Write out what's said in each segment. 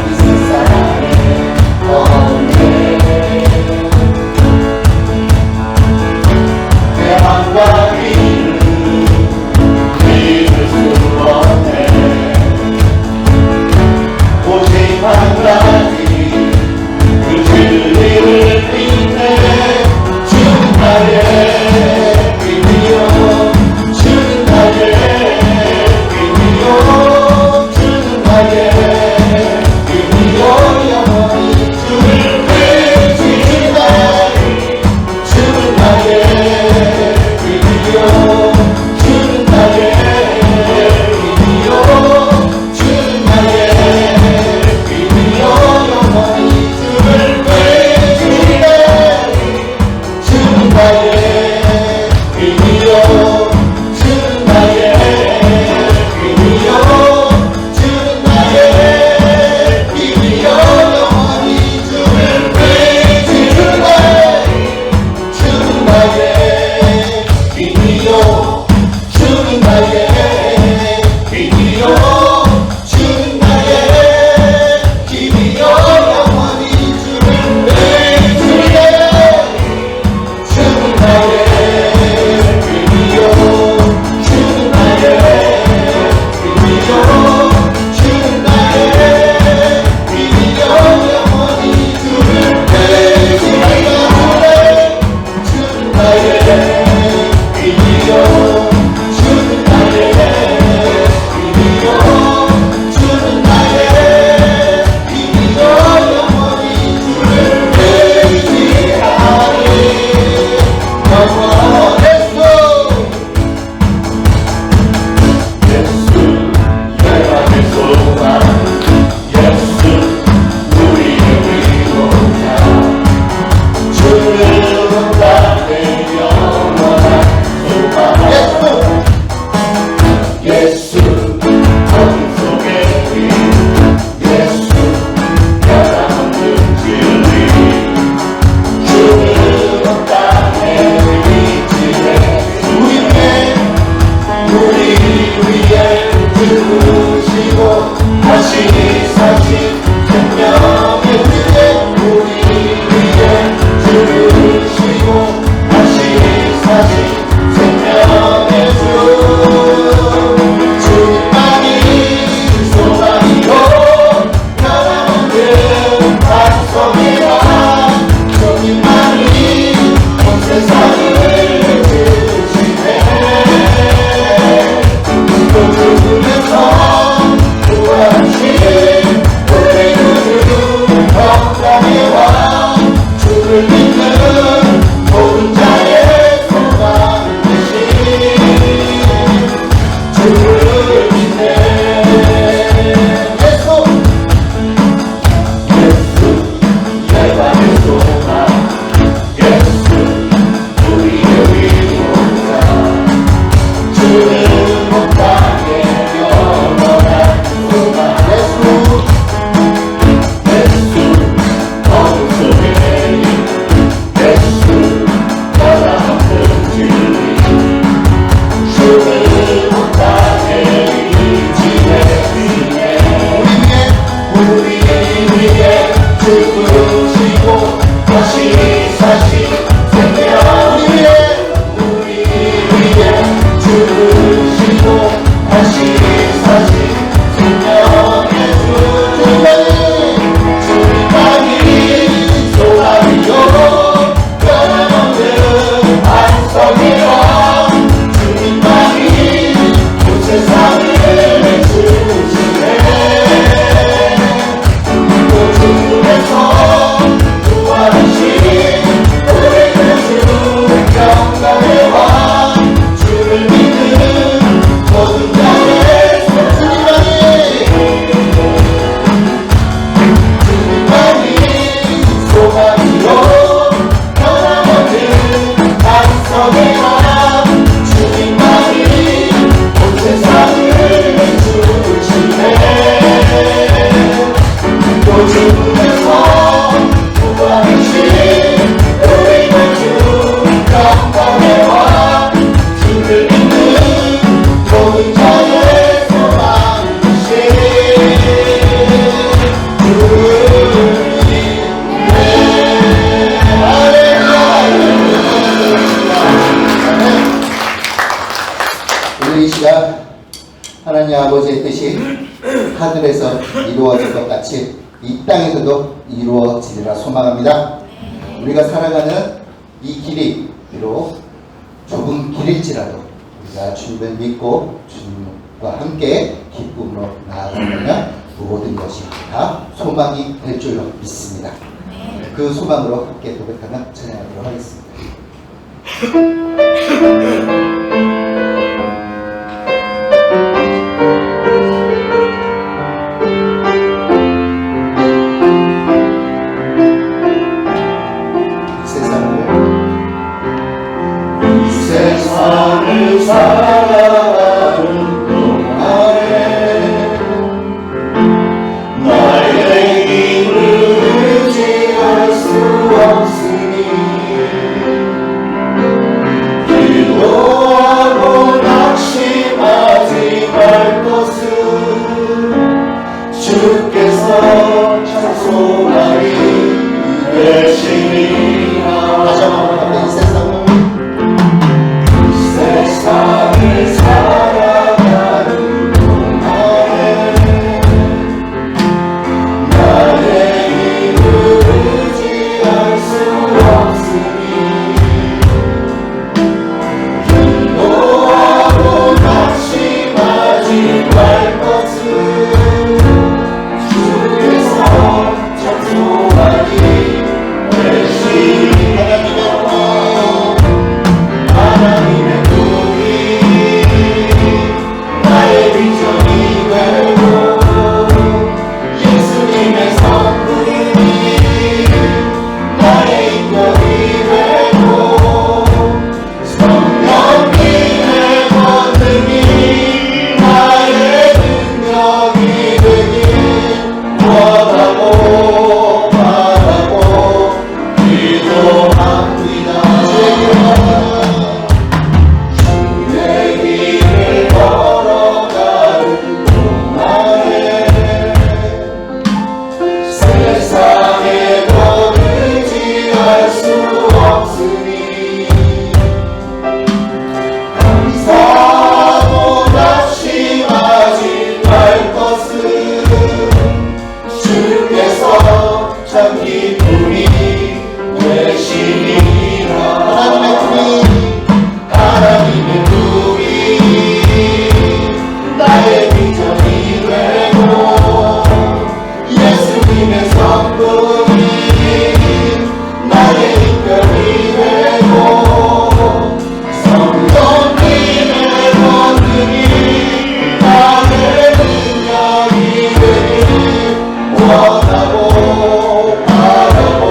이 세상에 없네 하늘에서 이루어질 것 같이 이 땅에서도 이루어지리라 소망합니다. 우리가 살아가는 이 길이 비록 좁은 길일지라도 우리가 주님을 믿고 주님과 함께 기쁨으로 나아가면 모든 것이 다 소망이 될 줄로 믿습니다. 그 소망으로 함께 고백하며 찬양하도록 하겠습니다. 세상을 살아가는 동안에 나의 힘을 의지할 수 없으니 기도하고 낙심하지 말 것은 주께서 참 소망이 되시리라. 다시 한번 이 세상을 살아가는 동안에 나의 힘을 의지할 수 없으니 기도하고 낙심하지 말 것은 주께서 참 소망이 되시리라. 하나님의 꿈이 나의 비전이 되고 예수님의 성품이 나의 인격이 되고 성령님의 권능이 나의 능력이 되길 원하고 바라고 기도합니다. 세상에 더 의지할 수 없으니 감사하고 낙심하지 말 것은 주께서 참 기쁨이 되시리라. 하나님의 꿈이 나의 비전이 되고 예수님의 성품이 나의 인격이 되고 성령님의 권능이 나의 능력이 되길 원하고 바라고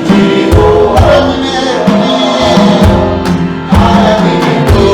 기도하는 하나님의 꿈이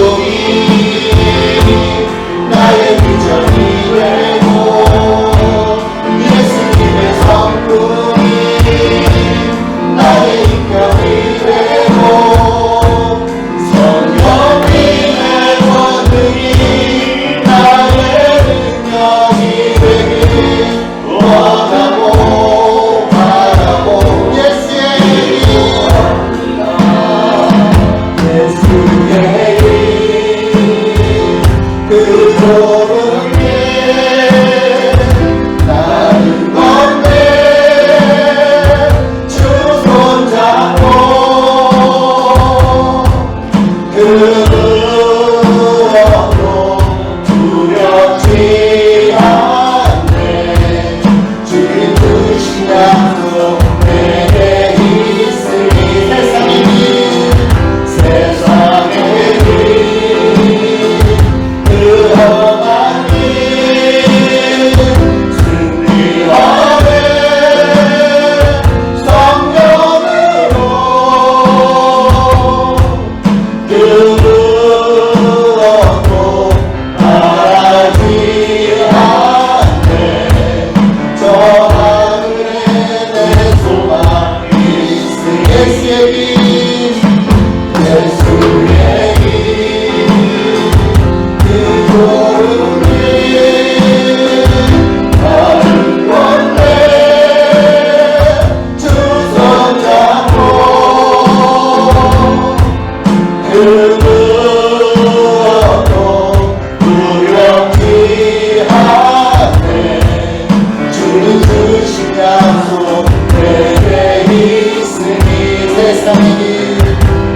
세상의 길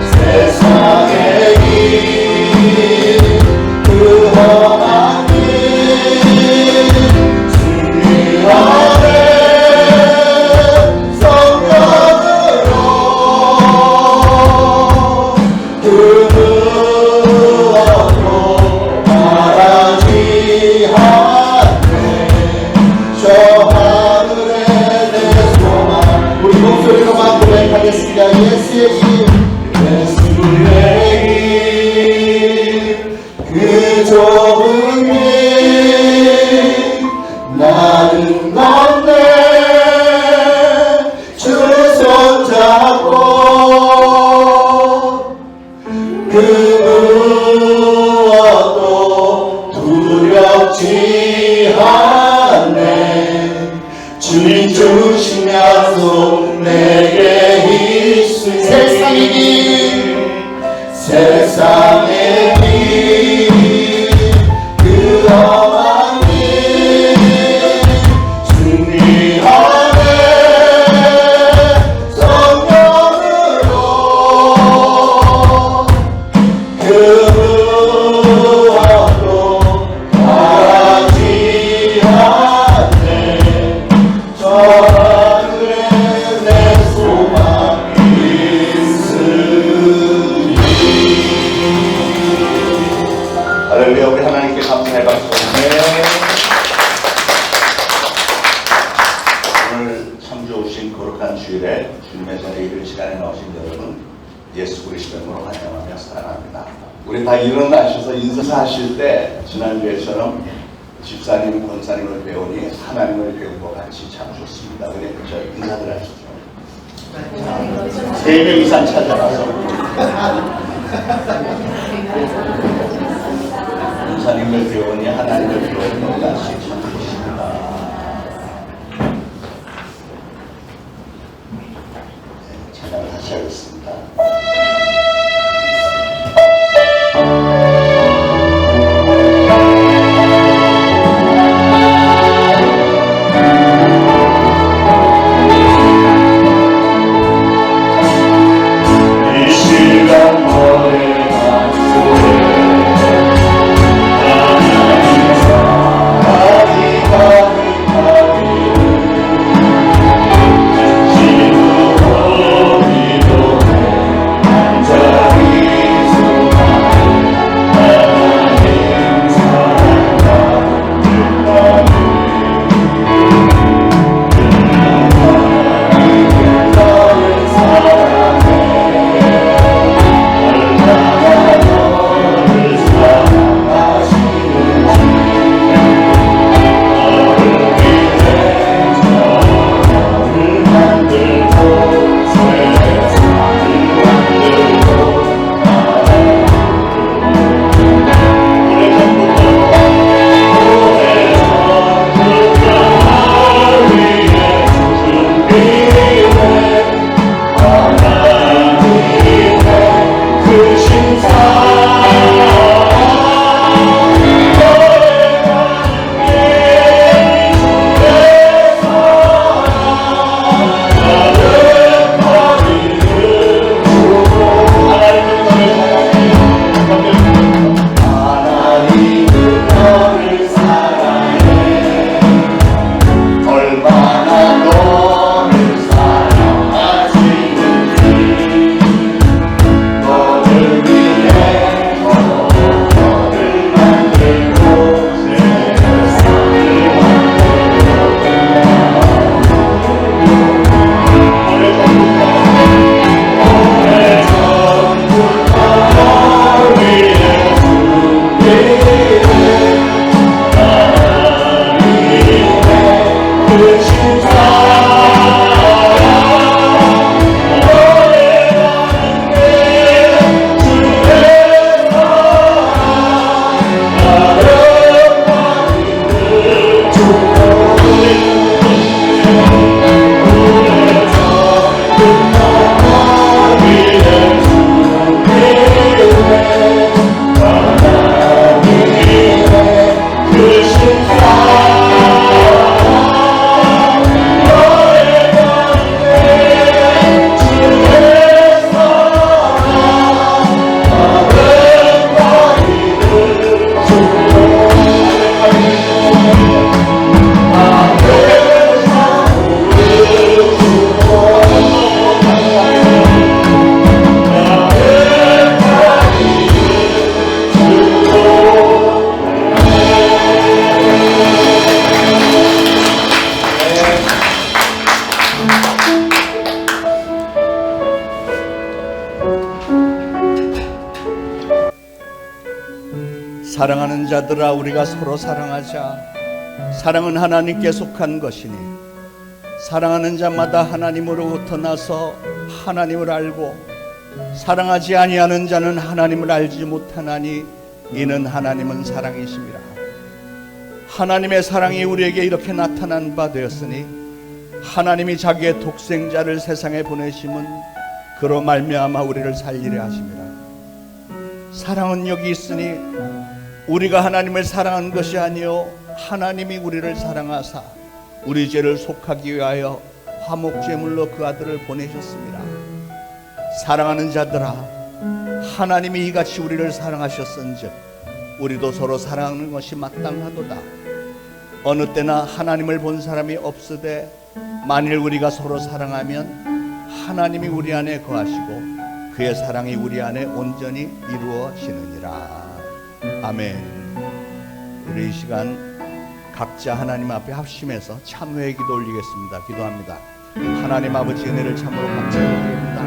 세상의 길그 험한 길 승리하네 성령으로 그 무엇도 바라지 않네 저 하늘에 내 소망 우리 목소리로만 고백하겠습니다. 예수의 길 예수의 길 그 좁은 길 나는 건네 주 손잡고 그 무엇도 두렵지 않네 주님 주신 약속 내게 있으니 세상의 길 세상의 길그 험한 길 승리하네 성령으로 그 무엇도 바라지 않네 저 하늘에 내 소망이 있으니 할렐루야. 우리 하나님께 감사의 박수. 오늘 참 좋으신 거룩한 주일에 주님의 전에 이를 시간에 나오신 여러분 예수 그리스도 이름으로 환영하며 사랑합니다. 우리 다 일어나셔서 인사하실 때 지난주에처럼 집사님, 권사님을 배우니 하나님을 배운 것 같이 참 좋습니다. 그래 저 인사들 하시죠. 3명 이상 찾아가서 권사님을 배우니 하나님을 배우는 것 같이 참 좋습니다. 찬양을 다시 하겠습니다. 사랑하는 자들아, 우리가 서로 사랑하자. 사랑은 하나님께 속한 것이니 사랑하는 자마다 하나님으로부터 나서 하나님을 알고 사랑하지 아니하는 자는 하나님을 알지 못하나니 이는 하나님은 사랑이심이라. 하나님의 사랑이 우리에게 이렇게 나타난 바 되었으니 하나님이 자기의 독생자를 세상에 보내심은 그로 말미암아 우리를 살리려 하심이라. 사랑은 여기 있으니 우리가 하나님을 사랑한 것이 아니요 하나님이 우리를 사랑하사 우리 죄를 속하기 위하여 화목제물로 그 아들을 보내셨습니다. 사랑하는 자들아, 하나님이 이같이 우리를 사랑하셨은즉 우리도 서로 사랑하는 것이 마땅하도다. 어느 때나 하나님을 본 사람이 없으되 만일 우리가 서로 사랑하면 하나님이 우리 안에 거하시고 그의 사랑이 우리 안에 온전히 이루어지느니라. 아멘. 우리 이 시간 각자 하나님 앞에 합심해서 참회의 기도 올리겠습니다. 기도합니다. 하나님 아버지, 은혜를 참으로 감사드립니다.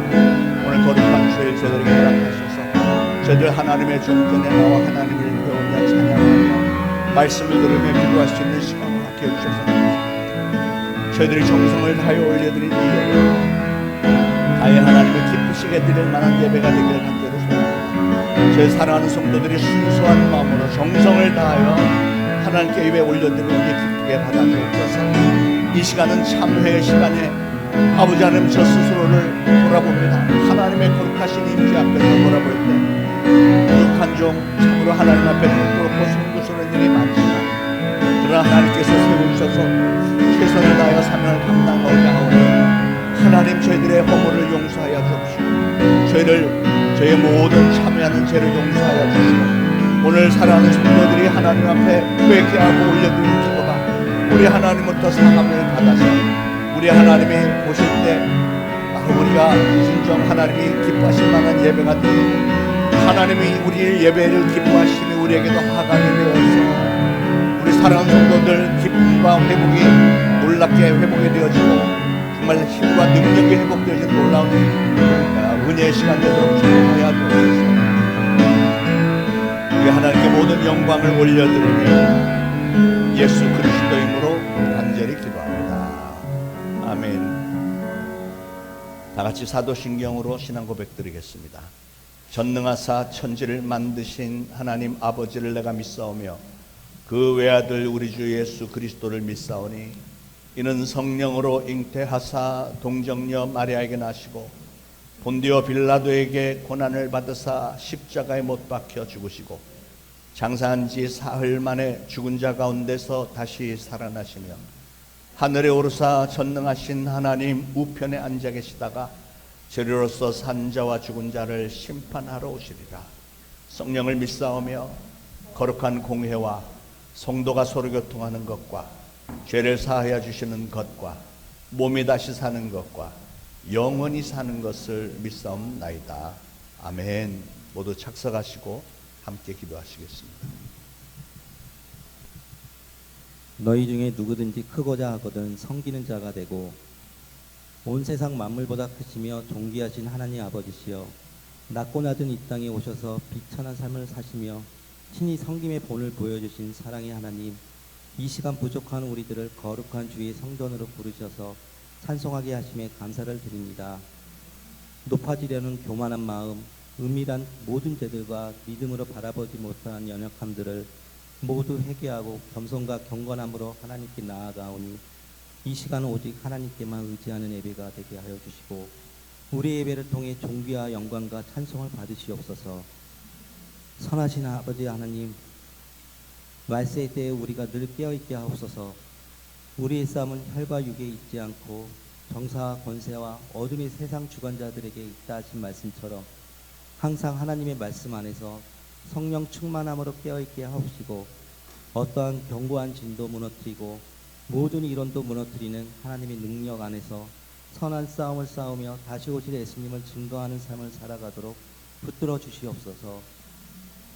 오늘 거룩한 주일 저들에게 허락하셔서 저들 하나님의 종전에 나와 하나님을 배우며 찬양하며 말씀을 들으며 기도할 수 있는 시간을 갖게 해주셔서 감사합니다. 저희들이 정성을 다해 올려드린 이 예배 다해 하나님을 기쁘시게 드릴 만한 예배가 되기를 간절히 소원합니다. 저희 사랑하는 성도들이 순수한 마음으로 정성을 다하여 하나님께 예배 올려드리는 게 기쁘게 받아주옵소서. 이 시간은 참회의 시간에 아버지 하나님 저 스스로를 돌아봅니다. 하나님의 거룩하신 임재 앞에서 돌아볼 때 부족한 종 참으로 하나님 앞에 부끄럽고 송구스러운 일이 많지만 그러나 하나님께서 세우셔서 최선을 다하여 사명을 감당하고자 하오니 하나님 저희들의 허물을 용서하여 주옵시고 저희의 모든 참여하는 죄를 용서하여 주시고 오늘 사랑하는 성도들이 하나님 앞에 회개하고 올려드리는 기도가 우리 하나님부터 상함을 받아서 우리 하나님이 보실 때 우리가 진정 하나님이 기뻐하실 만한 예배가 되고 하나님이 우리의 예배를 기뻐하시니 우리에게도 하강이 되어서 우리 사랑하는 성도들 기쁨과 회복이 놀랍게 회복이 되어지고 정말 힘과 능력이 회복되어진 놀라운 은혜의 시간 되도록 축복하여 주옵소서. 우리 하나님께 모든 영광을 올려드리며 예수 그리스도의 이름으로 간절히 기도합니다. 아멘. 다같이 사도신경으로 신앙 고백드리겠습니다. 전능하사 천지를 만드신 하나님 아버지를 내가 믿사오며 그 외아들 우리 주 예수 그리스도를 믿사오니 이는 성령으로 잉태하사 동정녀 마리아에게 나시고 본디오 빌라도에게 고난을 받으사 십자가에 못 박혀 죽으시고 장사한 지 사흘 만에 죽은 자 가운데서 다시 살아나시며 하늘에 오르사 전능하신 하나님 우편에 앉아 계시다가 저리로서 산 자와 죽은 자를 심판하러 오시리라. 성령을 믿사오며 거룩한 공회와 성도가 서로 교통하는 것과 죄를 사하여 주시는 것과 몸이 다시 사는 것과 영원히 사는 것을 믿사옵나이다. 아멘. 모두 착석하시고 함께 기도하시겠습니다. 너희 중에 누구든지 크고자 하거든 섬기는 자가 되고 온 세상 만물보다 크시며 존귀하신 하나님 아버지시여 낮고 낮은 이 땅에 오셔서 비천한 삶을 사시며 친히 섬김의 본을 보여주신 사랑의 하나님, 이 시간 부족한 우리들을 거룩한 주의 성전으로 부르셔서 찬송하게 하심에 감사를 드립니다. 높아지려는 교만한 마음, 은밀한 모든 죄들과 믿음으로 바라보지 못한 연약함들을 모두 회개하고 겸손과 경건함으로 하나님께 나아가오니 이 시간은 오직 하나님께만 의지하는 예배가 되게 하여 주시고 우리 예배를 통해 존귀와 영광과 찬송을 받으시옵소서. 선하신 아버지 하나님, 말세의 때에 우리가 늘 깨어있게 하옵소서. 우리의 싸움은 혈과 육에 있지 않고 정사와 권세와 어둠의 세상 주관자들에게 있다 하신 말씀처럼 항상 하나님의 말씀 안에서 성령 충만함으로 깨어있게 하옵시고 어떠한 견고한 진도 무너뜨리고 모든 이론도 무너뜨리는 하나님의 능력 안에서 선한 싸움을 싸우며 다시 오실 예수님을 증거하는 삶을 살아가도록 붙들어 주시옵소서.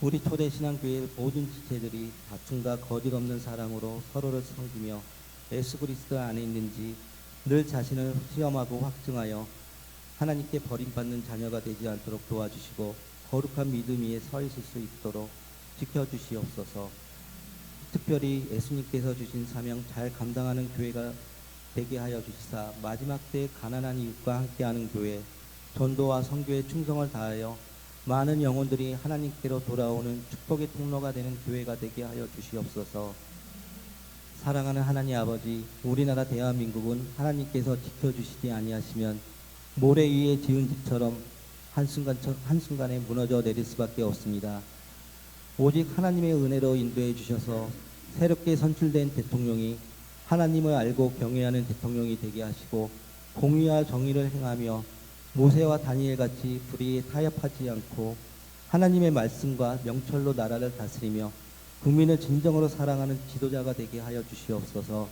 우리 초대신앙교회의 모든 지체들이 다툼과 거짓 없는 사랑으로 서로를 섬기며 예수 그리스도 안에 있는지 늘 자신을 시험하고 확증하여 하나님께 버림받는 자녀가 되지 않도록 도와주시고 거룩한 믿음 위에 서 있을 수 있도록 지켜주시옵소서. 특별히 예수님께서 주신 사명 잘 감당하는 교회가 되게 하여 주시사 마지막 때 가난한 이웃과 함께하는 교회, 전도와 선교에 충성을 다하여 많은 영혼들이 하나님께로 돌아오는 축복의 통로가 되는 교회가 되게 하여 주시옵소서. 사랑하는 하나님 아버지, 우리나라 대한민국은 하나님께서 지켜주시지 아니하시면 모래 위에 지은 집처럼 한순간에 무너져 내릴 수밖에 없습니다. 오직 하나님의 은혜로 인도해 주셔서 새롭게 선출된 대통령이 하나님을 알고 경외하는 대통령이 되게 하시고 공의와 정의를 행하며 모세와 다니엘 같이 불의에 타협하지 않고 하나님의 말씀과 명철로 나라를 다스리며 국민을 진정으로 사랑하는 지도자가 되게 하여 주시옵소서.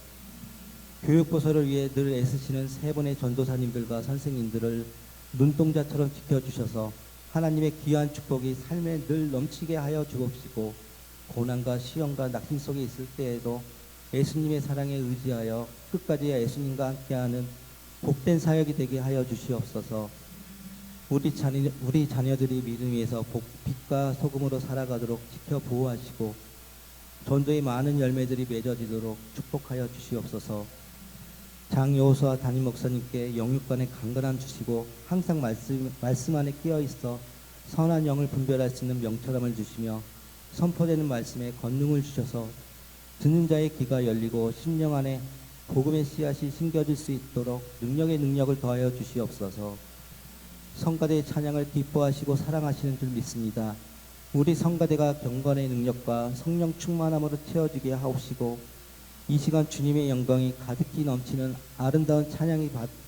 교육부서를 위해 늘 애쓰시는 세 분의 전도사님들과 선생님들을 눈동자처럼 지켜주셔서 하나님의 귀한 축복이 삶에 늘 넘치게 하여 주옵시고 고난과 시험과 낙심 속에 있을 때에도 예수님의 사랑에 의지하여 끝까지 예수님과 함께하는 복된 사역이 되게 하여 주시옵소서. 우리 자녀들이 믿음 위에서 빛과 소금으로 살아가도록 지켜 보호하시고 전도의 많은 열매들이 맺어지도록 축복하여 주시옵소서. 장여호수아 담임 목사님께 영육간의 강건함 주시고 항상 말씀 안에 끼어 있어 선한 영을 분별할 수 있는 명철함을 주시며 선포되는 말씀에 권능을 주셔서 듣는 자의 귀가 열리고 심령 안에 복음의 씨앗이 심겨질 수 있도록 능력을 더하여 주시옵소서. 성가대의 찬양을 기뻐하시고 사랑하시는 줄 믿습니다. 우리 성가대가 경건의 능력과 성령 충만함으로 채워지게 하옵시고 이 시간 주님의 영광이 가득히 넘치는 아름다운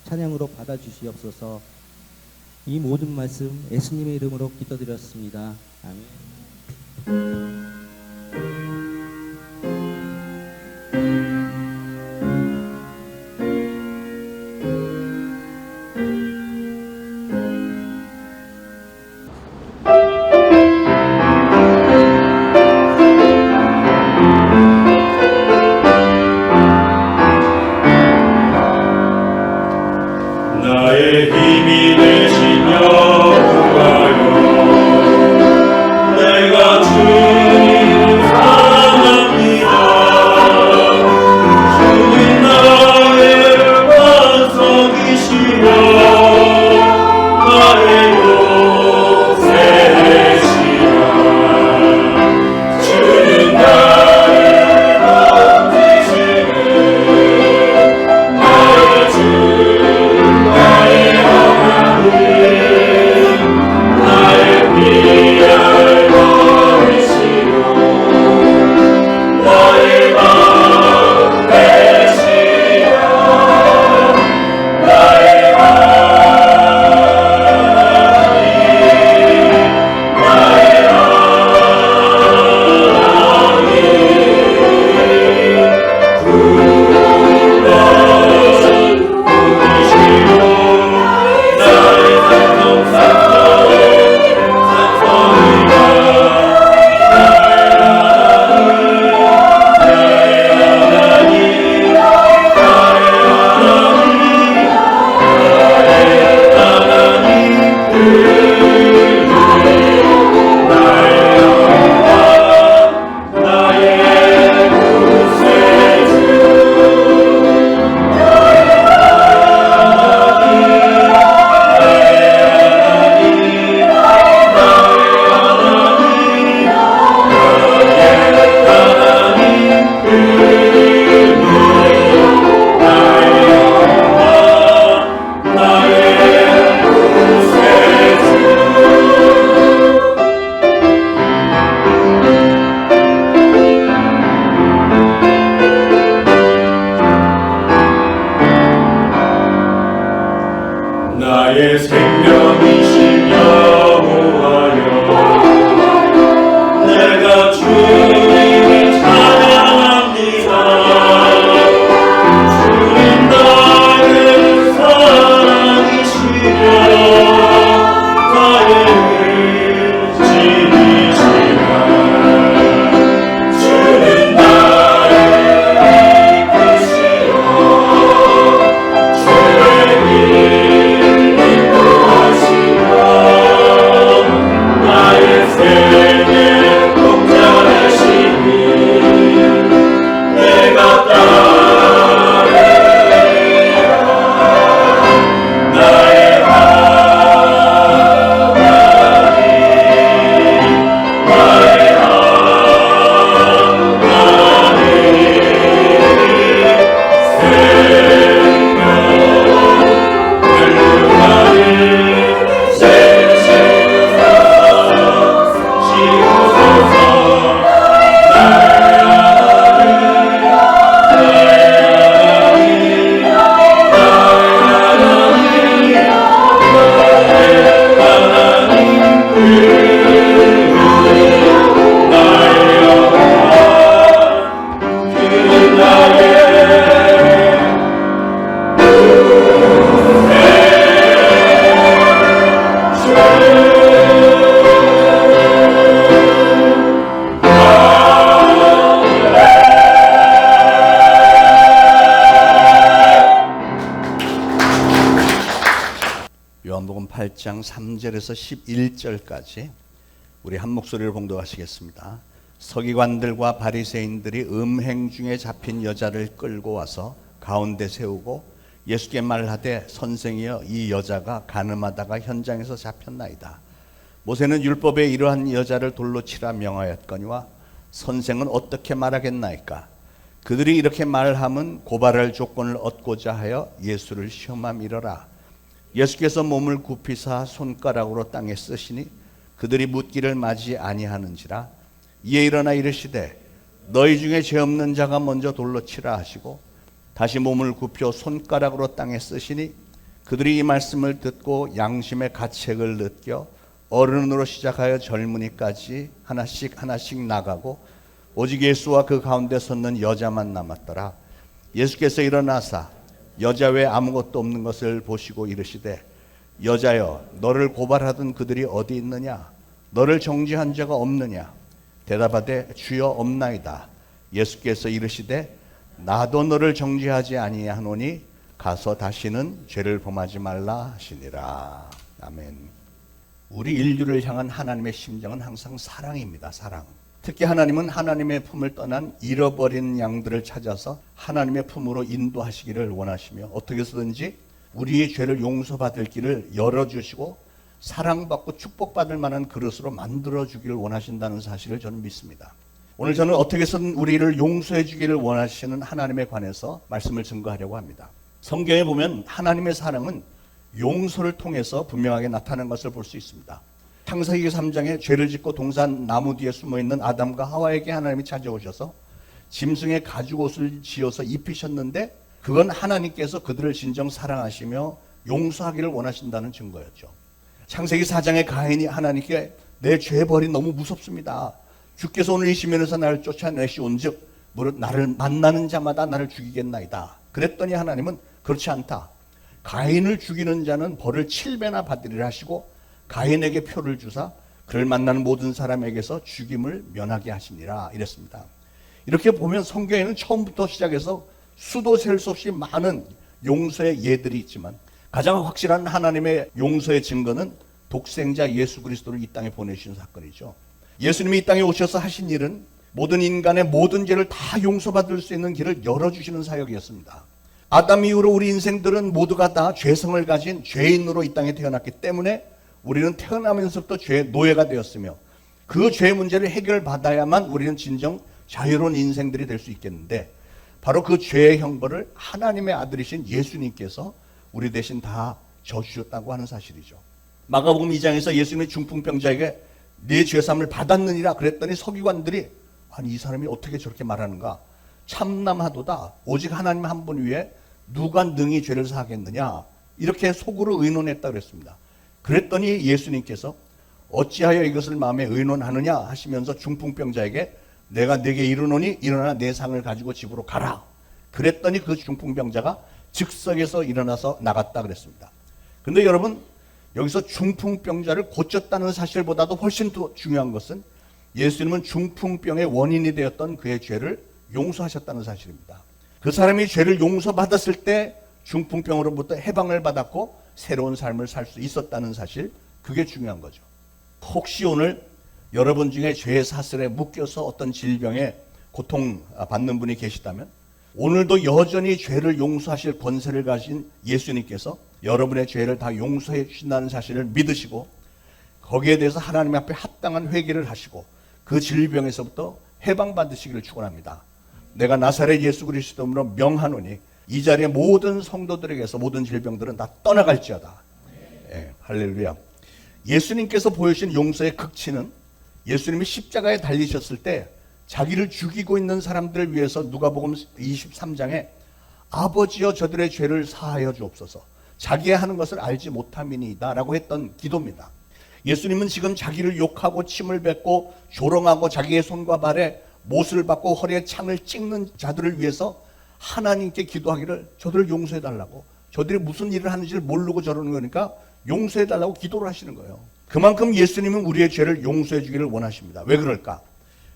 찬양으로 받아주시옵소서. 이 모든 말씀 예수님의 이름으로 기도드렸습니다. 아멘. 나의 힘이 되신 여호와여, 내가 주님을 사랑합니다. 주님 나의 반석이시여, 나의 요새시라. 주는 나를 건지시는 나의 주, 나의 하나님, 나의 피할 버리시고 나의 맘 되시라. 나의 하나님, 나의 나의 생명이신 여호와여, 내가 주님을 찬양합니다. 주님 나를 사랑이시며 나의 의지이시라. 주는 나를 이끄시어 주의 길 인도하시며 요한복음 8장 3절에서 11절까지 우리 한 목소리를 봉독하시겠습니다. 서기관들과 바리새인들이 음행 중에 잡힌 여자를 끌고 와서 가운데 세우고 예수께 말하되 선생이여 이 여자가 간음하다가 현장에서 잡혔나이다. 모세는 율법에 이러한 여자를 돌로 치라 명하였거니와 선생은 어떻게 말하겠나이까? 그들이 이렇게 말함은 고발할 조건을 얻고자 하여 예수를 시험함이러라. 예수께서 몸을 굽히사 손가락으로 땅에 쓰시니 그들이 묻기를 맞이 아니하는지라. 이에 일어나 이르시되 너희 중에 죄 없는 자가 먼저 돌로 치라 하시고 다시 몸을 굽혀 손가락으로 땅에 쓰시니 그들이 이 말씀을 듣고 양심의 가책을 느껴 어른으로 시작하여 젊은이까지 하나씩 나가고 오직 예수와 그 가운데 섰는 여자만 남았더라. 예수께서 일어나사 여자 외에 아무것도 없는 것을 보시고 이르시되 여자여 너를 고발하던 그들이 어디 있느냐? 너를 정죄한 자가 없느냐? 대답하되 주여 없나이다. 예수께서 이르시되 나도 너를 정죄하지 아니하노니 가서 다시는 죄를 범하지 말라 하시니라. 아멘. 우리 인류를 향한 하나님의 심정은 항상 사랑입니다. 사랑. 특히 하나님은 하나님의 품을 떠난 잃어버린 양들을 찾아서 하나님의 품으로 인도하시기를 원하시며 어떻게 해서든지 우리의 죄를 용서받을 길을 열어주시고 사랑받고 축복받을 만한 그릇으로 만들어주기를 원하신다는 사실을 저는 믿습니다. 오늘 저는 어떻게 해서든 우리를 용서해 주기를 원하시는 하나님에 관해서 말씀을 증거하려고 합니다. 성경에 보면 하나님의 사랑은 용서를 통해서 분명하게 나타나는 것을 볼 수 있습니다. 창세기 3장에 죄를 짓고 동산 나무 뒤에 숨어있는 아담과 하와에게 하나님이 찾아오셔서 짐승의 가죽옷을 지어서 입히셨는데 그건 하나님께서 그들을 진정 사랑하시며 용서하기를 원하신다는 증거였죠. 창세기 4장에 가인이 하나님께 내 죄벌이 너무 무섭습니다. 주께서 오늘 이 시면에서 나를 쫓아내시온즉 무릇 나를 만나는 자마다 나를 죽이겠나이다. 그랬더니 하나님은 그렇지 않다. 가인을 죽이는 자는 벌을 7배나 받으리라 하시고 가인에게 표를 주사 그를 만나는 모든 사람에게서 죽임을 면하게 하시니라 이랬습니다. 이렇게 보면 성경에는 처음부터 시작해서 수도 셀 수 없이 많은 용서의 예들이 있지만 가장 확실한 하나님의 용서의 증거는 독생자 예수 그리스도를 이 땅에 보내신 사건이죠. 예수님이 이 땅에 오셔서 하신 일은 모든 인간의 모든 죄를 다 용서받을 수 있는 길을 열어주시는 사역이었습니다. 아담 이후로 우리 인생들은 모두가 다 죄성을 가진 죄인으로 이 땅에 태어났기 때문에 우리는 태어나면서부터 죄의 노예가 되었으며 그 죄의 문제를 해결받아야만 우리는 진정 자유로운 인생들이 될 수 있겠는데 바로 그 죄의 형벌을 하나님의 아들이신 예수님께서 우리 대신 다 져주셨다고 하는 사실이죠. 마가복음 2장에서 예수님의 중풍병자에게 네 죄사함을 받았느니라 그랬더니 서기관들이 아니 이 사람이 어떻게 저렇게 말하는가 참남하도다 오직 하나님 한 분 위에 누가 능히 죄를 사하겠느냐 이렇게 속으로 의논했다 그랬습니다. 그랬더니 예수님께서 어찌하여 이것을 마음에 의논하느냐 하시면서 중풍병자에게 내가 네게 이르노니 일어나 내 상을 가지고 집으로 가라. 그랬더니 그 중풍병자가 즉석에서 일어나서 나갔다 그랬습니다. 근데 여러분 여기서 중풍병자를 고쳤다는 사실보다도 훨씬 더 중요한 것은 예수님은 중풍병의 원인이 되었던 그의 죄를 용서하셨다는 사실입니다. 그 사람이 죄를 용서받았을 때 중풍병으로부터 해방을 받았고 새로운 삶을 살 수 있었다는 사실, 그게 중요한 거죠. 혹시 오늘 여러분 중에 죄의 사슬에 묶여서 어떤 질병에 고통받는 분이 계시다면 오늘도 여전히 죄를 용서하실 권세를 가진 예수님께서 여러분의 죄를 다 용서해 주신다는 사실을 믿으시고 거기에 대해서 하나님 앞에 합당한 회개를 하시고 그 질병에서부터 해방받으시기를 축원합니다. 내가 나사렛 예수 그리스도로 명하노니 이 자리에 모든 성도들에게서 모든 질병들은 다 떠나갈지어다. 예, 할렐루야. 예수님께서 보여주신 용서의 극치는 예수님이 십자가에 달리셨을 때 자기를 죽이고 있는 사람들을 위해서 누가복음 23장에 아버지여 저들의 죄를 사하여 주옵소서 자기의 하는 것을 알지 못함이니이다 라고 했던 기도입니다. 예수님은 지금 자기를 욕하고 침을 뱉고 조롱하고 자기의 손과 발에 못을 받고 허리에 창을 찍는 자들을 위해서 하나님께 기도하기를 저들을 용서해달라고, 저들이 무슨 일을 하는지를 모르고 저러는 거니까 용서해달라고 기도를 하시는 거예요. 그만큼 예수님은 우리의 죄를 용서해 주기를 원하십니다. 왜 그럴까?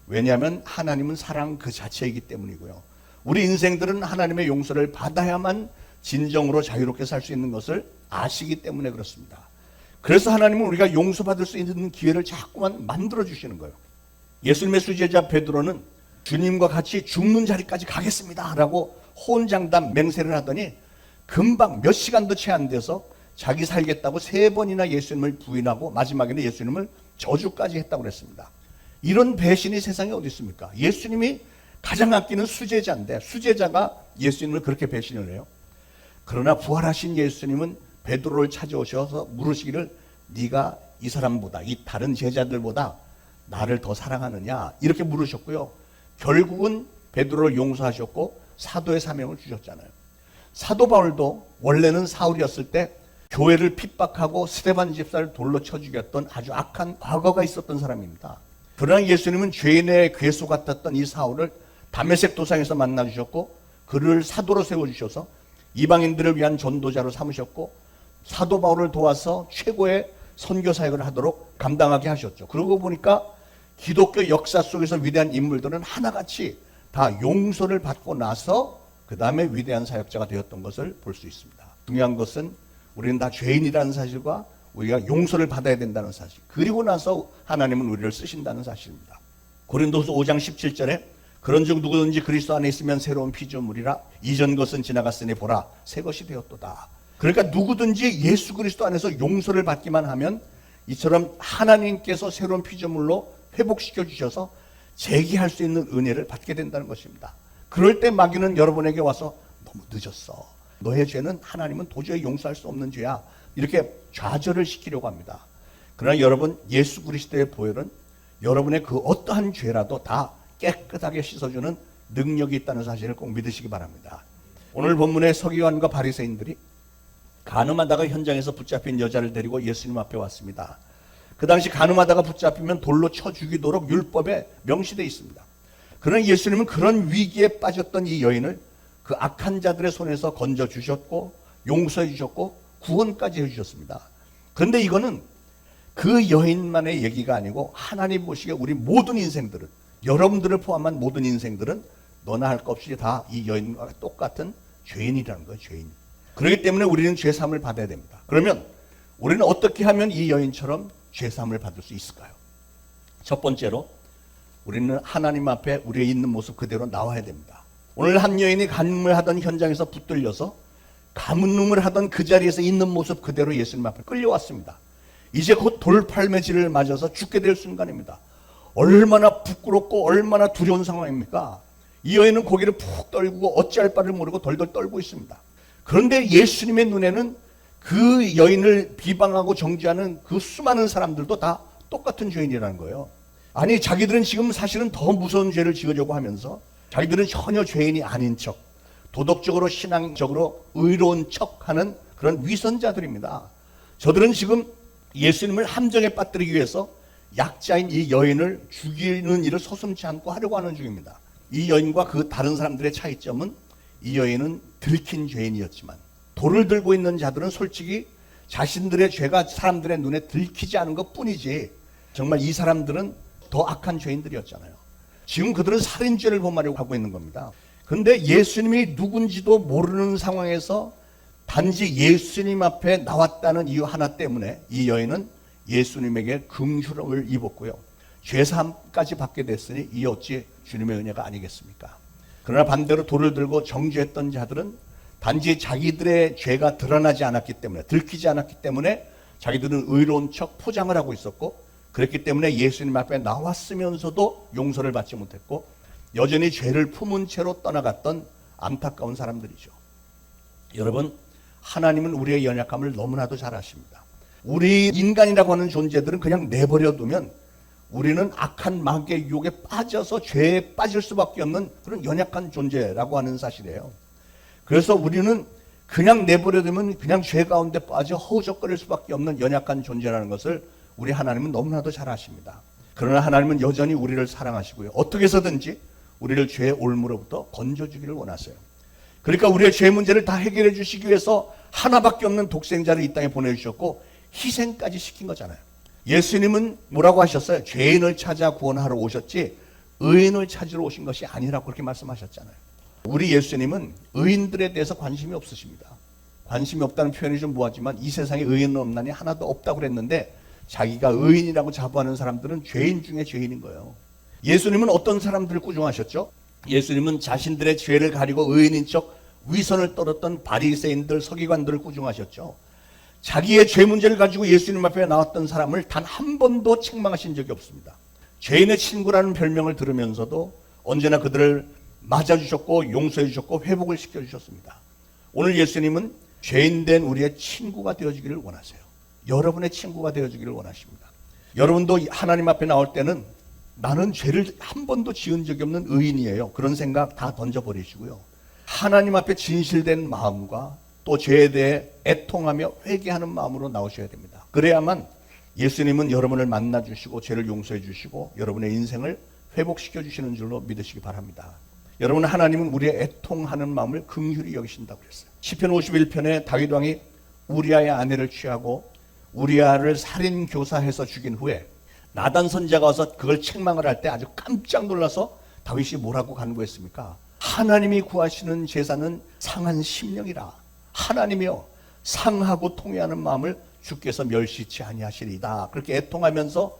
왜냐하면 하나님은 사랑 그 자체이기 때문이고요. 우리 인생들은 하나님의 용서를 받아야만 진정으로 자유롭게 살 수 있는 것을 아시기 때문에 그렇습니다. 그래서 하나님은 우리가 용서받을 수 있는 기회를 자꾸만 만들어 주시는 거예요. 예수님의 수제자 베드로는 주님과 같이 죽는 자리까지 가겠습니다 라고 호언장담 맹세를 하더니 금방 몇 시간도 채 안 돼서 자기 살겠다고 3번이나 예수님을 부인하고 마지막에는 예수님을 저주까지 했다고 그랬습니다. 이런 배신이 세상에 어디 있습니까? 예수님이 가장 아끼는 수제자인데 수제자가 예수님을 그렇게 배신을 해요. 그러나 부활하신 예수님은 베드로를 찾아오셔서 물으시기를 네가 이 사람보다 이 다른 제자들보다 나를 더 사랑하느냐 이렇게 물으셨고요. 결국은 베드로를 용서하셨고 사도의 사명을 주셨잖아요. 사도 바울도 원래는 사울이었을 때 교회를 핍박하고 스데반 집사를 돌로 쳐 죽였던 아주 악한 과거가 있었던 사람입니다. 그러나 예수님은 죄인의 괴수 같았던 이 사울을 다메섹 도상에서 만나주셨고 그를 사도로 세워주셔서 이방인들을 위한 전도자로 삼으셨고 사도 바울을 도와서 최고의 선교 사역을 하도록 감당하게 하셨죠. 그러고 보니까 기독교 역사 속에서 위대한 인물들은 하나같이 다 용서를 받고 나서 그 다음에 위대한 사역자가 되었던 것을 볼 수 있습니다. 중요한 것은 우리는 다 죄인이라는 사실과 우리가 용서를 받아야 된다는 사실, 그리고 나서 하나님은 우리를 쓰신다는 사실입니다. 고린도서 5장 17절에 그런즉 누구든지 그리스도 안에 있으면 새로운 피조물이라 이전 것은 지나갔으니 보라 새 것이 되었도다. 그러니까 누구든지 예수 그리스도 안에서 용서를 받기만 하면 이처럼 하나님께서 새로운 피조물로 회복시켜 주셔서 재기할 수 있는 은혜를 받게 된다는 것입니다. 그럴 때 마귀는 여러분에게 와서 너무 늦었어, 너의 죄는 하나님은 도저히 용서할 수 없는 죄야, 이렇게 좌절을 시키려고 합니다. 그러나 여러분, 예수 그리스도의 보혈은 여러분의 그 어떠한 죄라도 다 깨끗하게 씻어주는 능력이 있다는 사실을 꼭 믿으시기 바랍니다. 오늘 본문의 서기관과 바리새인들이 간음하다가 현장에서 붙잡힌 여자를 데리고 예수님 앞에 왔습니다. 그 당시 간음하다가 붙잡히면 돌로 쳐 죽이도록 율법에 명시되어 있습니다. 그러나 예수님은 그런 위기에 빠졌던 이 여인을 그 악한 자들의 손에서 건져 주셨고 용서해 주셨고 구원까지 해 주셨습니다. 그런데 이거는 그 여인만의 얘기가 아니고 하나님 보시기에 우리 모든 인생들은, 여러분들을 포함한 모든 인생들은 너나 할 것 없이 다 이 여인과 똑같은 죄인이라는 거예요. 죄인. 그렇기 때문에 우리는 죄사함을 받아야 됩니다. 그러면 우리는 어떻게 하면 이 여인처럼 죄사함을 받을 수 있을까요? 첫 번째로 우리는 하나님 앞에 우리의 있는 모습 그대로 나와야 됩니다. 오늘 한 여인이 간음을 하던 현장에서 붙들려서 간음을 하던 그 자리에서 있는 모습 그대로 예수님 앞에 끌려왔습니다. 이제 곧 돌팔매질을 맞아서 죽게 될 순간입니다. 얼마나 부끄럽고 얼마나 두려운 상황입니까? 이 여인은 고개를 푹 떨구고 어찌할 바를 모르고 덜덜 떨고 있습니다. 그런데 예수님의 눈에는 그 여인을 비방하고 정죄하는 그 수많은 사람들도 다 똑같은 죄인이라는 거예요. 아니, 자기들은 지금 사실은 더 무서운 죄를 지으려고 하면서 자기들은 전혀 죄인이 아닌 척, 도덕적으로 신앙적으로 의로운 척하는 그런 위선자들입니다. 저들은 지금 예수님을 함정에 빠뜨리기 위해서 약자인 이 여인을 죽이는 일을 서슴지 않고 하려고 하는 중입니다. 이 여인과 그 다른 사람들의 차이점은 이 여인은 들킨 죄인이었지만 돌을 들고 있는 자들은 솔직히 자신들의 죄가 사람들의 눈에 들키지 않은 것 뿐이지 정말 이 사람들은 더 악한 죄인들이었잖아요. 지금 그들은 살인죄를 범하려고 하고 있는 겁니다. 그런데 예수님이 누군지도 모르는 상황에서 단지 예수님 앞에 나왔다는 이유 하나 때문에 이 여인은 예수님에게 긍휼을 입었고요. 죄사함까지 받게 됐으니 이 어찌 주님의 은혜가 아니겠습니까? 그러나 반대로 돌을 들고 정죄했던 자들은 단지 자기들의 죄가 드러나지 않았기 때문에, 들키지 않았기 때문에 자기들은 의로운 척 포장을 하고 있었고, 그렇기 때문에 예수님 앞에 나왔으면서도 용서를 받지 못했고 여전히 죄를 품은 채로 떠나갔던 안타까운 사람들이죠. 여러분, 하나님은 우리의 연약함을 너무나도 잘 아십니다. 우리 인간이라고 하는 존재들은 그냥 내버려 두면 우리는 악한 마귀의 유혹에 빠져서 죄에 빠질 수밖에 없는 그런 연약한 존재라고 하는 사실이에요. 그래서 우리는 그냥 내버려 두면 그냥 죄 가운데 빠져 허우적거릴 수밖에 없는 연약한 존재라는 것을 우리 하나님은 너무나도 잘 아십니다. 그러나 하나님은 여전히 우리를 사랑하시고요. 어떻게 해서든지 우리를 죄의 올무로부터 건져주기를 원하세요. 그러니까 우리의 죄 문제를 다 해결해 주시기 위해서 하나밖에 없는 독생자를 이 땅에 보내주셨고 희생까지 시킨 거잖아요. 예수님은 뭐라고 하셨어요? 죄인을 찾아 구원하러 오셨지 의인을 찾으러 오신 것이 아니라고 그렇게 말씀하셨잖아요. 우리 예수님은 의인들에 대해서 관심이 없으십니다. 관심이 없다는 표현이 좀 뭐하지만 이 세상에 의인은 없나니 하나도 없다고 그랬는데 자기가 의인이라고 자부하는 사람들은 죄인 중에 죄인인 거예요. 예수님은 어떤 사람들을 꾸중하셨죠? 예수님은 자신들의 죄를 가리고 의인인 척 위선을 떨었던 바리새인들, 서기관들을 꾸중하셨죠. 자기의 죄 문제를 가지고 예수님 앞에 나왔던 사람을 단 한 번도 책망하신 적이 없습니다. 죄인의 친구라는 별명을 들으면서도 언제나 그들을 맞아주셨고 용서해 주셨고 회복을 시켜주셨습니다. 오늘 예수님은 죄인된 우리의 친구가 되어주기를 원하세요. 여러분의 친구가 되어주기를 원하십니다. 여러분도 하나님 앞에 나올 때는 나는 죄를 한 번도 지은 적이 없는 의인이에요. 그런 생각 다 던져버리시고요. 하나님 앞에 진실된 마음과 또 죄에 대해 애통하며 회개하는 마음으로 나오셔야 됩니다. 그래야만 예수님은 여러분을 만나주시고 죄를 용서해 주시고 여러분의 인생을 회복시켜 주시는 줄로 믿으시기 바랍니다. 여러분, 하나님은 우리의 애통하는 마음을 긍휼히 여기신다고 그랬어요. 시편 51편에 다윗 왕이 우리아의 아내를 취하고 우리아를 살인 교사해서 죽인 후에 나단 선지자가 와서 그걸 책망을 할 때 아주 깜짝 놀라서 다윗이 뭐라고 간구했습니까? 하나님이 구하시는 제사는 상한 심령이라. 하나님이여 상하고 통회하는 마음을 주께서 멸시치 아니하시리이다. 그렇게 애통하면서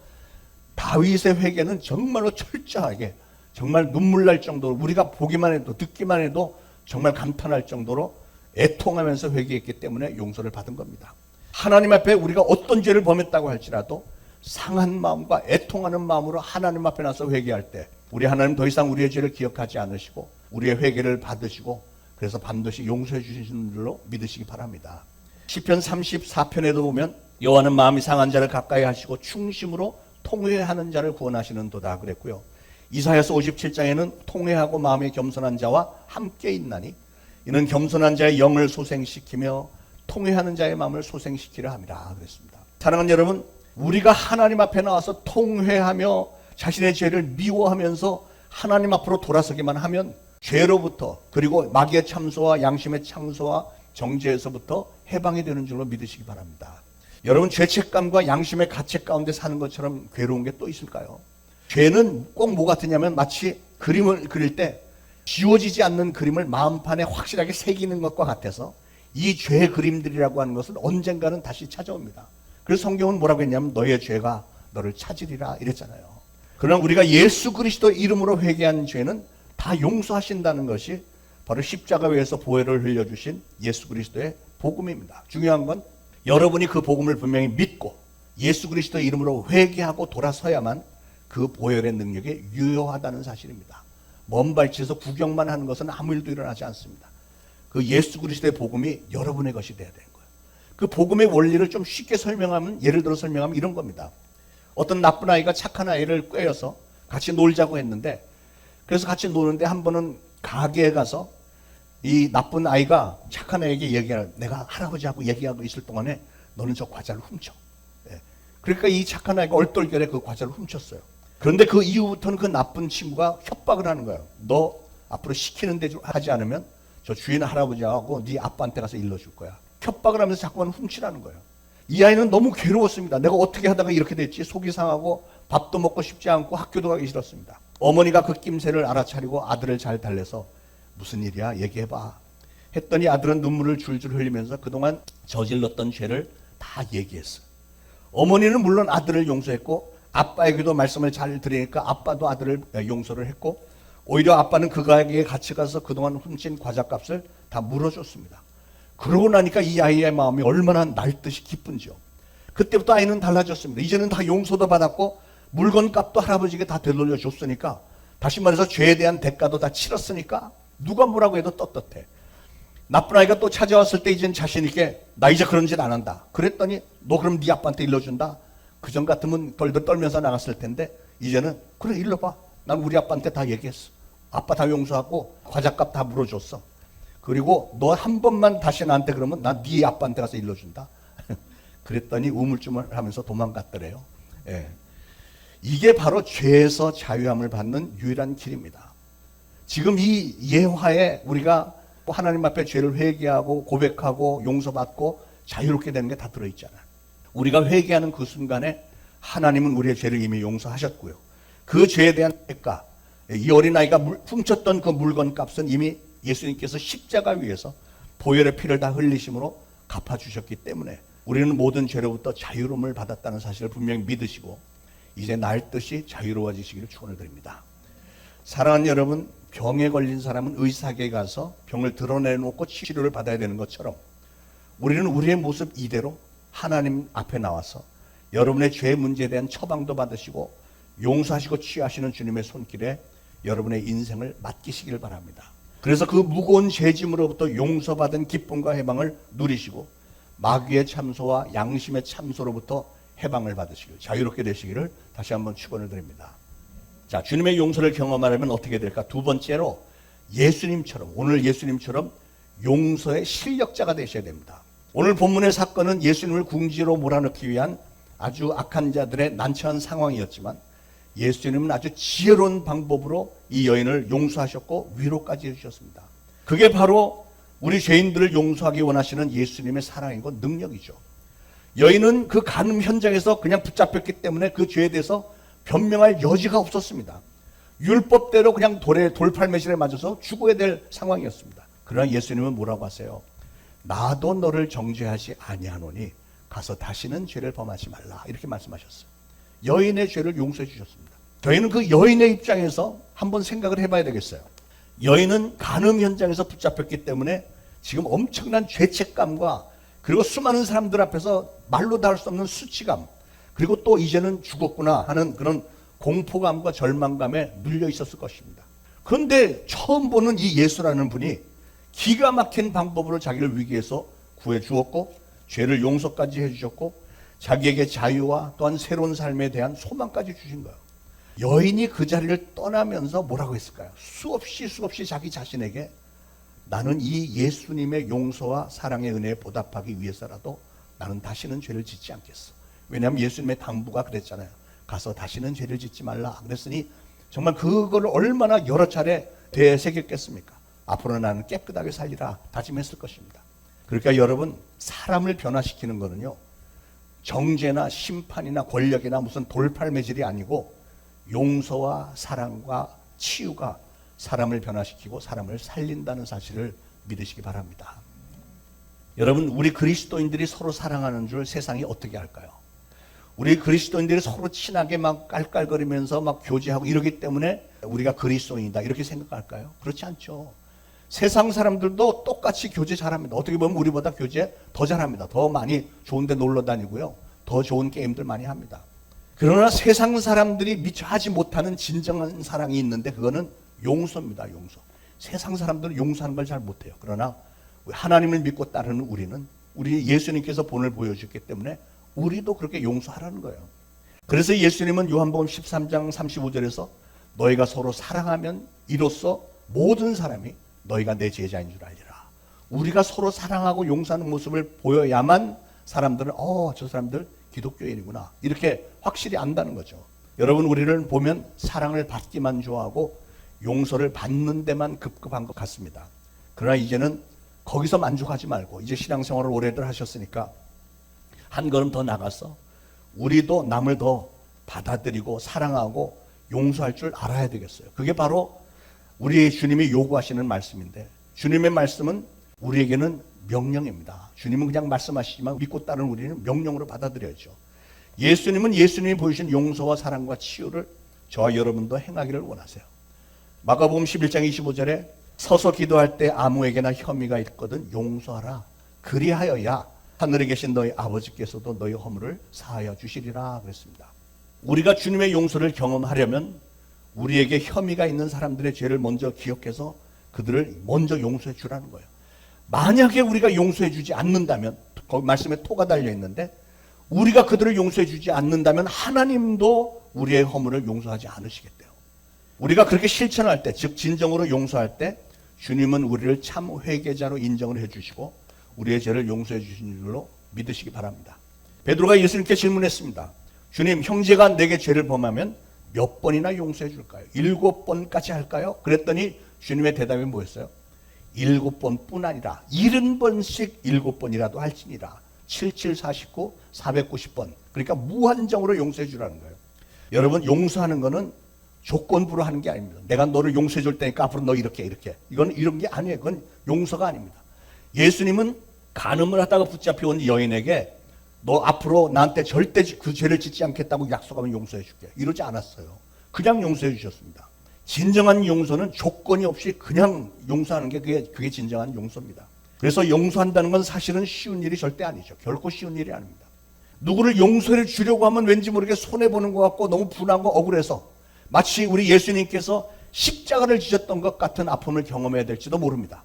다윗의 회개는 정말로 철저하게, 정말 눈물 날 정도로, 우리가 보기만 해도 듣기만 해도 정말 감탄할 정도로 애통하면서 회개했기 때문에 용서를 받은 겁니다. 하나님 앞에 우리가 어떤 죄를 범했다고 할지라도 상한 마음과 애통하는 마음으로 하나님 앞에 나서 회개할 때 우리 하나님 더 이상 우리의 죄를 기억하지 않으시고 우리의 회개를 받으시고 그래서 반드시 용서해 주시는 줄로 믿으시기 바랍니다. 시편 34편에도 보면 여호와는 마음이 상한 자를 가까이 하시고 충심으로 통회하는 자를 구원하시는 도다 그랬고요. 이사야서 57장에는 통회하고 마음이 겸손한 자와 함께 있나니 이는 겸손한 자의 영을 소생시키며 통회하는 자의 마음을 소생시키려 함이라 그랬습니다. 사랑하는 여러분, 우리가 하나님 앞에 나와서 통회하며 자신의 죄를 미워하면서 하나님 앞으로 돌아서기만 하면 죄로부터 그리고 마귀의 참소와 양심의 참소와 정죄에서부터 해방이 되는 줄로 믿으시기 바랍니다. 여러분, 죄책감과 양심의 가책 가운데 사는 것처럼 괴로운 게 또 있을까요? 죄는 꼭 뭐 같으냐면 마치 그림을 그릴 때 지워지지 않는 그림을 마음판에 확실하게 새기는 것과 같아서 이 죄 그림들이라고 하는 것은 언젠가는 다시 찾아옵니다. 그래서 성경은 뭐라고 했냐면 너의 죄가 너를 찾으리라 이랬잖아요. 그러나 우리가 예수 그리스도 이름으로 회개한 죄는 다 용서하신다는 것이 바로 십자가 위에서 보혈을 흘려주신 예수 그리스도의 복음입니다. 중요한 건 여러분이 그 복음을 분명히 믿고 예수 그리스도 이름으로 회개하고 돌아서야만 그 보혈의 능력이 유효하다는 사실입니다. 먼 발치에서 구경만 하는 것은 아무 일도 일어나지 않습니다. 그 예수 그리스도의 복음이 여러분의 것이 돼야 되는 거예요. 그 복음의 원리를 좀 쉽게 설명하면, 예를 들어 설명하면 이런 겁니다. 어떤 나쁜 아이가 착한 아이를 꾀어서 같이 놀자고 했는데, 그래서 같이 노는데 한 번은 가게에 가서 이 나쁜 아이가 착한 아이에게 얘기하는, 내가 할아버지하고 얘기하고 있을 동안에 너는 저 과자를 훔쳐. 그러니까 이 착한 아이가 얼떨결에 그 과자를 훔쳤어요. 그런데 그 이후부터는 그 나쁜 친구가 협박을 하는 거예요. 너 앞으로 시키는 대로 하지 않으면 저 주인 할아버지하고 네 아빠한테 가서 일러줄 거야. 협박을 하면서 자꾸만 훔치라는 거예요. 이 아이는 너무 괴로웠습니다. 내가 어떻게 하다가 이렇게 됐지? 속이 상하고 밥도 먹고 싶지 않고 학교도 가기 싫었습니다. 어머니가 그 낌새를 알아차리고 아들을 잘 달래서 무슨 일이야? 얘기해봐. 했더니 아들은 눈물을 줄줄 흘리면서 그동안 저질렀던 죄를 다 얘기했어요. 어머니는 물론 아들을 용서했고 아빠에게도 말씀을 잘 들으니까 아빠도 아들을 용서를 했고 오히려 아빠는 그 가게에 같이 가서 그동안 훔친 과자값을 다 물어줬습니다. 그러고 나니까 이 아이의 마음이 얼마나 날듯이 기쁜지요. 그때부터 아이는 달라졌습니다. 이제는 다 용서도 받았고 물건값도 할아버지에게 다 되돌려줬으니까, 다시 말해서 죄에 대한 대가도 다 치렀으니까 누가 뭐라고 해도 떳떳해. 나쁜 아이가 또 찾아왔을 때 이젠 자신 있게 나 이제 그런 짓 안 한다. 그랬더니 너 그럼 네 아빠한테 일러준다. 그전 같으면 덜덜 떨면서 나갔을 텐데 이제는 그래 일러봐. 난 우리 아빠한테 다 얘기했어. 아빠 다 용서하고 과자값 다 물어줬어. 그리고 너 한 번만 다시 나한테 그러면 난 네 아빠한테 가서 일러준다. 그랬더니 우물쭈물하면서 도망갔더래요. 예. 이게 바로 죄에서 자유함을 받는 유일한 길입니다. 지금 이 예화에 우리가 하나님 앞에 죄를 회개하고 고백하고 용서받고 자유롭게 되는 게 다 들어있잖아요. 우리가 회개하는 그 순간에 하나님은 우리의 죄를 이미 용서하셨고요. 그 죄에 대한 대가, 이 어린아이가 훔쳤던 그 물건 값은 이미 예수님께서 십자가 위에서 보혈의 피를 다 흘리심으로 갚아주셨기 때문에 우리는 모든 죄로부터 자유로움을 받았다는 사실을 분명히 믿으시고 이제 날 뜻이 자유로워지시기를 축원을 드립니다. 사랑하는 여러분, 병에 걸린 사람은 의사에게 가서 병을 드러내놓고 치료를 받아야 되는 것처럼 우리는 우리의 모습 이대로 하나님 앞에 나와서 여러분의 죄 문제에 대한 처방도 받으시고 용서하시고 치유하시는 주님의 손길에 여러분의 인생을 맡기시길 바랍니다. 그래서 그 무거운 죄짐으로부터 용서받은 기쁨과 해방을 누리시고 마귀의 참소와 양심의 참소로부터 해방을 받으시길, 자유롭게 되시기를 다시 한번 축원을 드립니다. 자, 주님의 용서를 경험하려면 어떻게 될까? 두 번째로 예수님처럼, 오늘 예수님처럼 용서의 실력자가 되셔야 됩니다. 오늘 본문의 사건은 예수님을 궁지로 몰아넣기 위한 아주 악한 자들의 난처한 상황이었지만 예수님은 아주 지혜로운 방법으로 이 여인을 용서하셨고 위로까지 해주셨습니다. 그게 바로 우리 죄인들을 용서하기 원하시는 예수님의 사랑이고 능력이죠. 여인은 그 간음 현장에서 그냥 붙잡혔기 때문에 그 죄에 대해서 변명할 여지가 없었습니다. 율법대로 그냥 돌팔매실에 맞아서 죽어야 될 상황이었습니다. 그러나 예수님은 뭐라고 하세요? 나도 너를 정죄하지 아니하노니 가서 다시는 죄를 범하지 말라, 이렇게 말씀하셨어요. 여인의 죄를 용서해 주셨습니다. 저희는 그 여인의 입장에서 한번 생각을 해봐야 되겠어요. 여인은 간음 현장에서 붙잡혔기 때문에 지금 엄청난 죄책감과 그리고 수많은 사람들 앞에서 말로 다 할 수 없는 수치감, 그리고 또 이제는 죽었구나 하는 그런 공포감과 절망감에 눌려 있었을 것입니다. 그런데 처음 보는 이 예수라는 분이 기가 막힌 방법으로 자기를 위기에서 구해 주었고 죄를 용서까지 해주셨고 자기에게 자유와 또한 새로운 삶에 대한 소망까지 주신 거예요. 여인이 그 자리를 떠나면서 뭐라고 했을까요? 수없이 자기 자신에게 나는 이 예수님의 용서와 사랑의 은혜에 보답하기 위해서라도 나는 다시는 죄를 짓지 않겠어. 왜냐하면 예수님의 당부가 그랬잖아요. 가서 다시는 죄를 짓지 말라. 그랬으니 정말 그거를 얼마나 여러 차례 되새겼겠습니까? 앞으로 나는 깨끗하게 살리라 다짐했을 것입니다. 그러니까 여러분, 사람을 변화시키는 거는요, 정죄나 심판이나 권력이나 무슨 돌팔매질이 아니고 용서와 사랑과 치유가 사람을 변화시키고 사람을 살린다는 사실을 믿으시기 바랍니다. 여러분, 우리 그리스도인들이 서로 사랑하는 줄 세상이 어떻게 할까요? 우리 그리스도인들이 서로 친하게 막 깔깔거리면서 막 교제하고 이러기 때문에 우리가 그리스도인이다 이렇게 생각할까요? 그렇지 않죠. 세상 사람들도 똑같이 교제 잘합니다. 어떻게 보면 우리보다 교제 더 잘합니다. 더 많이 좋은 데 놀러 다니고요. 더 좋은 게임들 많이 합니다. 그러나 세상 사람들이 미처 하지 못하는 진정한 사랑이 있는데 그거는 용서입니다. 용서. 세상 사람들은 용서하는 걸 잘 못해요. 그러나 하나님을 믿고 따르는 우리는 우리 예수님께서 본을 보여주셨기 때문에 우리도 그렇게 용서하라는 거예요. 그래서 예수님은 요한복음 13장 35절에서 너희가 서로 사랑하면 이로써 모든 사람이 너희가 내 제자인 줄 알리라. 우리가 서로 사랑하고 용서하는 모습을 보여야만 사람들은 저 사람들 기독교인이구나 이렇게 확실히 안다는 거죠. 여러분, 우리를 보면 사랑을 받기만 좋아하고 용서를 받는 데만 급급한 것 같습니다. 그러나 이제는 거기서 만족하지 말고 이제 신앙생활을 오래들 하셨으니까 한 걸음 더 나가서 우리도 남을 더 받아들이고 사랑하고 용서할 줄 알아야 되겠어요. 그게 바로 우리 주님이 요구하시는 말씀인데, 주님의 말씀은 우리에게는 명령입니다. 주님은 그냥 말씀하시지만 믿고 따르는 우리는 명령으로 받아들여야죠. 예수님은 예수님이 보여주신 용서와 사랑과 치유를 저와 여러분도 행하기를 원하세요. 마가복음 11장 25절에 서서 기도할 때 아무에게나 혐의가 있거든 용서하라. 그리하여야 하늘에 계신 너희 아버지께서도 너희 허물을 사하여 주시리라 그랬습니다. 우리가 주님의 용서를 경험하려면 우리에게 혐의가 있는 사람들의 죄를 먼저 기억해서 그들을 먼저 용서해 주라는 거예요. 만약에 우리가 용서해 주지 않는다면, 거기 말씀에 토가 달려 있는데 우리가 그들을 용서해 주지 않는다면 하나님도 우리의 허물을 용서하지 않으시겠대요. 우리가 그렇게 실천할 때, 즉 진정으로 용서할 때 주님은 우리를 참 회개자로 인정을 해 주시고 우리의 죄를 용서해 주신 줄로 믿으시기 바랍니다. 베드로가 예수님께 질문했습니다. 주님, 형제가 내게 죄를 범하면 몇 번이나 용서해 줄까요? 7번까지 할까요? 그랬더니 주님의 대답이 뭐였어요? 7번뿐 아니라 70번씩 7번이라도 할지니라. 7749 490번. 그러니까 무한정으로 용서해 주라는 거예요. 여러분, 용서하는 거는 조건부로 하는 게 아닙니다. 내가 너를 용서해 줄 테니까 앞으로 너 이렇게. 이건 이런 게 아니에요. 그건 용서가 아닙니다. 예수님은 간음을 하다가 붙잡혀온 여인에게 너 앞으로 나한테 절대 그 죄를 짓지 않겠다고 약속하면 용서해 줄게. 이러지 않았어요. 그냥 용서해 주셨습니다. 진정한 용서는 조건이 없이 그냥 용서하는 게 그게 진정한 용서입니다. 그래서 용서한다는 건 사실은 쉬운 일이 절대 아니죠. 결코 쉬운 일이 아닙니다. 누구를 용서를 주려고 하면 왠지 모르게 손해보는 것 같고 너무 분하고 억울해서 마치 우리 예수님께서 십자가를 지셨던 것 같은 아픔을 경험해야 될지도 모릅니다.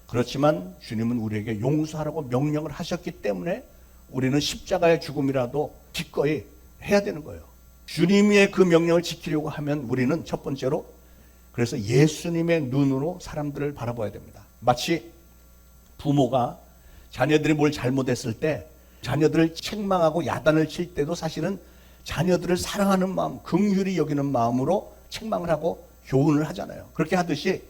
그렇지만 주님은 우리에게 용서하라고 명령을 하셨기 때문에 우리는 십자가의 죽음이라도 기꺼이 해야 되는 거예요. 주님의 그 명령을 지키려고 하면 우리는 첫 번째로 그래서 예수님의 눈으로 사람들을 바라봐야 됩니다. 마치 부모가 자녀들이 뭘 잘못했을 때 자녀들을 책망하고 야단을 칠 때도 사실은 자녀들을 사랑하는 마음, 긍휼히 여기는 마음으로 책망을 하고 교훈을 하잖아요. 그렇게 하듯이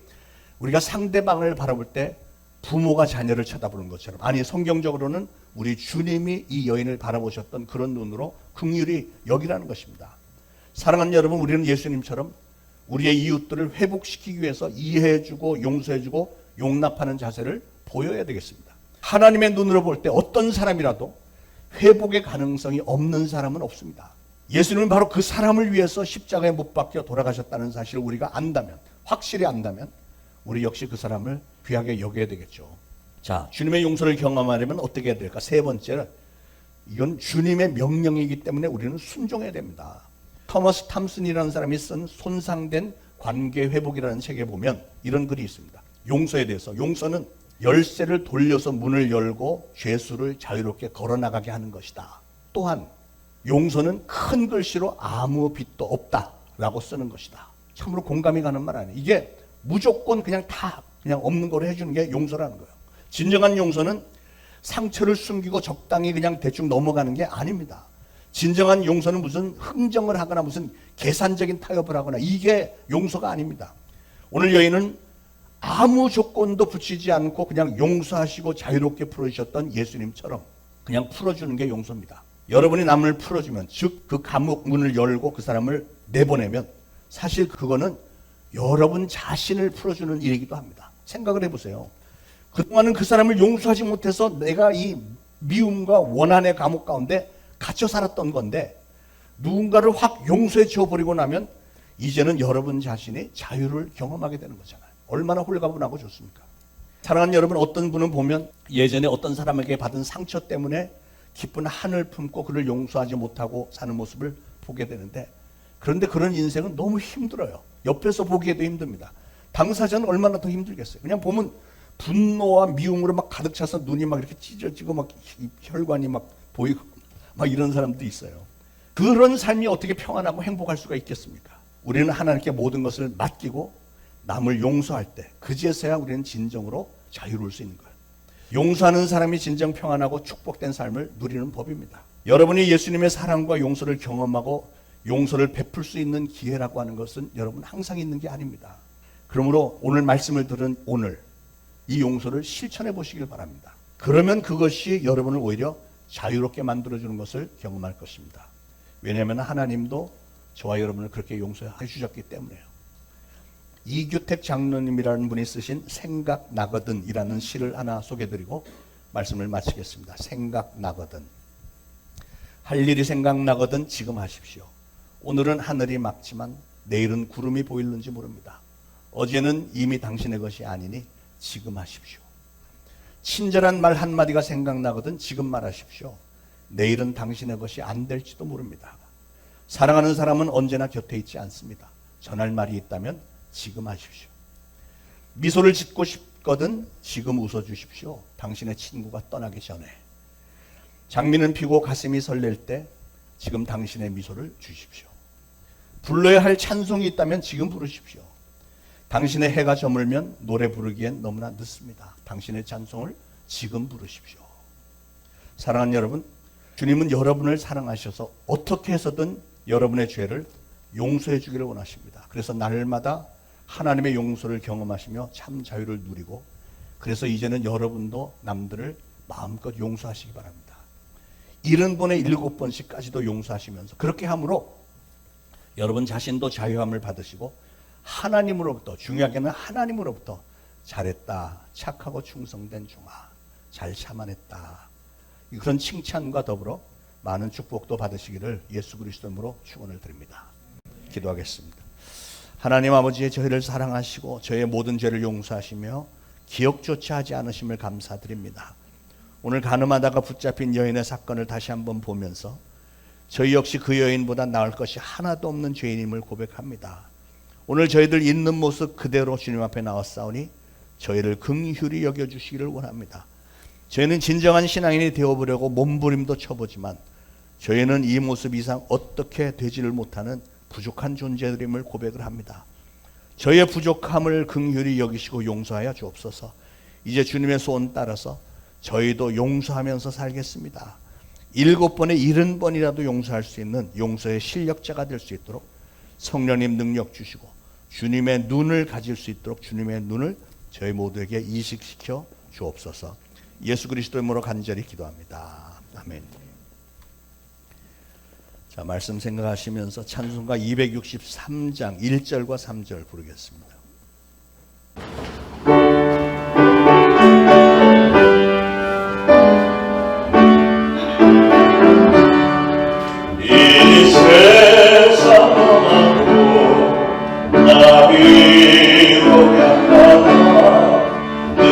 우리가 상대방을 바라볼 때 부모가 자녀를 쳐다보는 것처럼, 아니 성경적으로는 우리 주님이 이 여인을 바라보셨던 그런 눈으로 긍휼히 여기라는 것입니다. 사랑하는 여러분, 우리는 예수님처럼 우리의 이웃들을 회복시키기 위해서 이해해주고 용서해주고 용납하는 자세를 보여야 되겠습니다. 하나님의 눈으로 볼 때 어떤 사람이라도 회복의 가능성이 없는 사람은 없습니다. 예수님은 바로 그 사람을 위해서 십자가에 못 박혀 돌아가셨다는 사실을 우리가 안다면, 확실히 안다면 우리 역시 그 사람을 귀하게 여겨야 되겠죠. 자, 주님의 용서를 경험하려면 어떻게 해야 될까? 세 번째는 이건 주님의 명령이기 때문에 우리는 순종해야 됩니다. 토머스 탐슨이라는 사람이 쓴 손상된 관계 회복이라는 책에 보면 이런 글이 있습니다. 용서에 대해서. 용서는 열쇠를 돌려서 문을 열고 죄수를 자유롭게 걸어나가게 하는 것이다. 또한 용서는 큰 글씨로 아무 빚도 없다라고 쓰는 것이다. 참으로 공감이 가는 말 아니에요. 이게 무조건 그냥 없는 거로 해주는 게 용서라는 거예요. 진정한 용서는 상처를 숨기고 적당히 그냥 대충 넘어가는 게 아닙니다. 진정한 용서는 무슨 흥정을 하거나 무슨 계산적인 타협을 하거나 이게 용서가 아닙니다. 오늘 여인은 아무 조건도 붙이지 않고 그냥 용서하시고 자유롭게 풀어주셨던 예수님처럼 그냥 풀어주는 게 용서입니다. 여러분이 남을 풀어주면, 즉 그 감옥 문을 열고 그 사람을 내보내면 사실 그거는 여러분 자신을 풀어주는 일이기도 합니다. 생각을 해보세요. 그동안은 그 사람을 용서하지 못해서 내가 이 미움과 원한의 감옥 가운데 갇혀 살았던 건데 누군가를 확 용서해 줘버리고 나면 이제는 여러분 자신이 자유를 경험하게 되는 거잖아요. 얼마나 홀가분하고 좋습니까? 사랑하는 여러분, 어떤 분은 보면 예전에 어떤 사람에게 받은 상처 때문에 기쁜 한을 품고 그를 용서하지 못하고 사는 모습을 보게 되는데, 그런데 그런 인생은 너무 힘들어요. 옆에서 보기에도 힘듭니다. 당사자는 얼마나 더 힘들겠어요. 그냥 보면 분노와 미움으로 막 가득 차서 눈이 막 이렇게 찢어지고 막 혈관이 막 보이고 막 이런 사람도 있어요. 그런 삶이 어떻게 평안하고 행복할 수가 있겠습니까? 우리는 하나님께 모든 것을 맡기고 남을 용서할 때 그제서야 우리는 진정으로 자유로울 수 있는 거예요. 용서하는 사람이 진정 평안하고 축복된 삶을 누리는 법입니다. 여러분이 예수님의 사랑과 용서를 경험하고 용서를 베풀 수 있는 기회라고 하는 것은 여러분 항상 있는 게 아닙니다. 그러므로 오늘 말씀을 들은 오늘 이 용서를 실천해 보시길 바랍니다. 그러면 그것이 여러분을 오히려 자유롭게 만들어주는 것을 경험할 것입니다. 왜냐하면 하나님도 저와 여러분을 그렇게 용서해 주셨기 때문에요. 이규택 장로님이라는 분이 쓰신 생각나거든 이라는 시를 하나 소개해드리고 말씀을 마치겠습니다. 생각나거든. 할 일이 생각나거든 지금 하십시오. 오늘은 하늘이 맑지만 내일은 구름이 보일는지 모릅니다. 어제는 이미 당신의 것이 아니니 지금 하십시오. 친절한 말 한마디가 생각나거든 지금 말하십시오. 내일은 당신의 것이 안 될지도 모릅니다. 사랑하는 사람은 언제나 곁에 있지 않습니다. 전할 말이 있다면 지금 하십시오. 미소를 짓고 싶거든 지금 웃어주십시오. 당신의 친구가 떠나기 전에. 장미는 피고 가슴이 설렐 때 지금 당신의 미소를 주십시오. 불러야 할 찬송이 있다면 지금 부르십시오. 당신의 해가 저물면 노래 부르기엔 너무나 늦습니다. 당신의 찬송을 지금 부르십시오. 사랑하는 여러분, 주님은 여러분을 사랑하셔서 어떻게 해서든 여러분의 죄를 용서해 주기를 원하십니다. 그래서 날마다 하나님의 용서를 경험하시며 참 자유를 누리고, 그래서 이제는 여러분도 남들을 마음껏 용서하시기 바랍니다. 70번에 7번씩까지도 용서하시면서 그렇게 함으로 여러분 자신도 자유함을 받으시고 하나님으로부터, 중요하게는 하나님으로부터 잘했다, 착하고 충성된 종아, 잘 참아냈다, 그런 칭찬과 더불어 많은 축복도 받으시기를 예수 그리스도 이름으로 축원을 드립니다. 기도하겠습니다. 하나님 아버지, 저희를 사랑하시고 저의 모든 죄를 용서하시며 기억조차 하지 않으심을 감사드립니다. 오늘 가늠하다가 붙잡힌 여인의 사건을 다시 한번 보면서 저희 역시 그 여인보다 나을 것이 하나도 없는 죄인임을 고백합니다. 오늘 저희들 있는 모습 그대로 주님 앞에 나왔사오니 저희를 긍휼히 여겨주시기를 원합니다. 저희는 진정한 신앙인이 되어보려고 몸부림도 쳐보지만 저희는 이 모습 이상 어떻게 되지를 못하는 부족한 존재들임을 고백을 합니다. 저희의 부족함을 긍휼히 여기시고 용서하여 주옵소서. 이제 주님의 소원 따라서 저희도 용서하면서 살겠습니다. 7번에 70번이라도 용서할 수 있는 용서의 실력자가 될 수 있도록 성령님 능력 주시고 주님의 눈을 가질 수 있도록 주님의 눈을 저희 모두에게 이식시켜 주옵소서. 예수 그리스도의 이름으로 간절히 기도합니다. 아멘. 자, 말씀 생각하시면서 찬송가 263장 1절과 3절 부르겠습니다. 이 세상 험하고 나비로 약하나 늘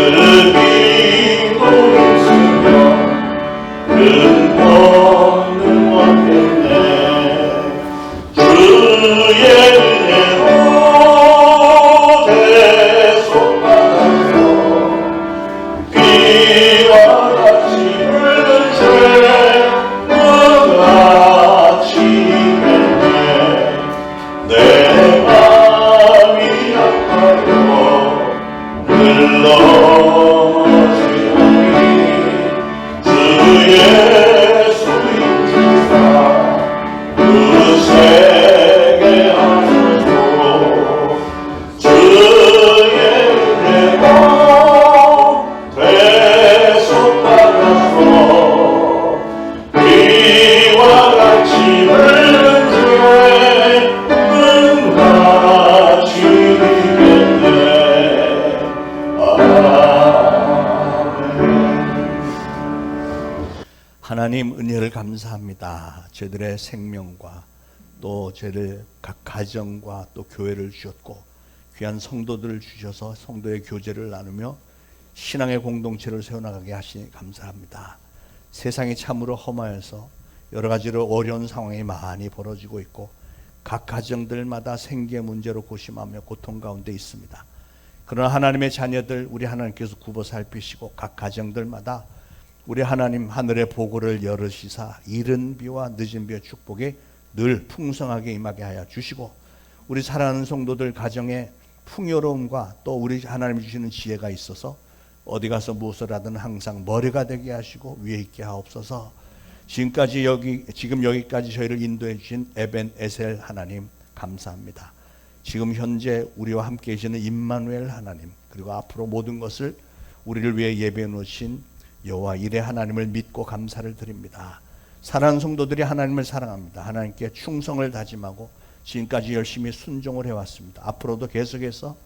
믿고 있으며 큰 권능 얻겠네. 주의 은혜로 대속받아서 비와 같이 붉은 새같이 되네. 내 마음이 약하여 늘 넘어지오니 주 예수 인지사 그 세계 하소서. 주의 은혜로 대속받아서 비와 같이 붉은 새같이 되겠네. 하나님 은혜를 감사합니다. 저들의 생명과 또 저들 각 가정과 또 교회를 주셨고 귀한 성도들을 주셔서 성도의 교제를 나누며 신앙의 공동체를 세워나가게 하시니 감사합니다. 세상이 참으로 험하여서 여러 가지로 어려운 상황이 많이 벌어지고 있고 각 가정들마다 생계 문제로 고심하며 고통 가운데 있습니다. 그러나 하나님의 자녀들 우리 하나님께서 굽어 살피시고 각 가정들마다 우리 하나님 하늘의 보고를 열으시사 이른 비와 늦은 비의 축복이 늘 풍성하게 임하게 하여 주시고 우리 사랑하는 성도들 가정에 풍요로움과 또 우리 하나님이 주시는 지혜가 있어서 어디 가서 무엇을 하든 항상 머리가 되게 하시고 위에 있게 하옵소서. 지금 여기까지 저희를 인도해 주신 에벤에셀 하나님 감사합니다. 지금 현재 우리와 함께 계시는 임마누엘 하나님 그리고 앞으로 모든 것을 우리를 위해 예배해 놓으신 여호와 이레 하나님을 믿고 감사를 드립니다. 사랑하는 성도들이 하나님을 사랑합니다. 하나님께 충성을 다짐하고 지금까지 열심히 순종을 해왔습니다. 앞으로도 계속해서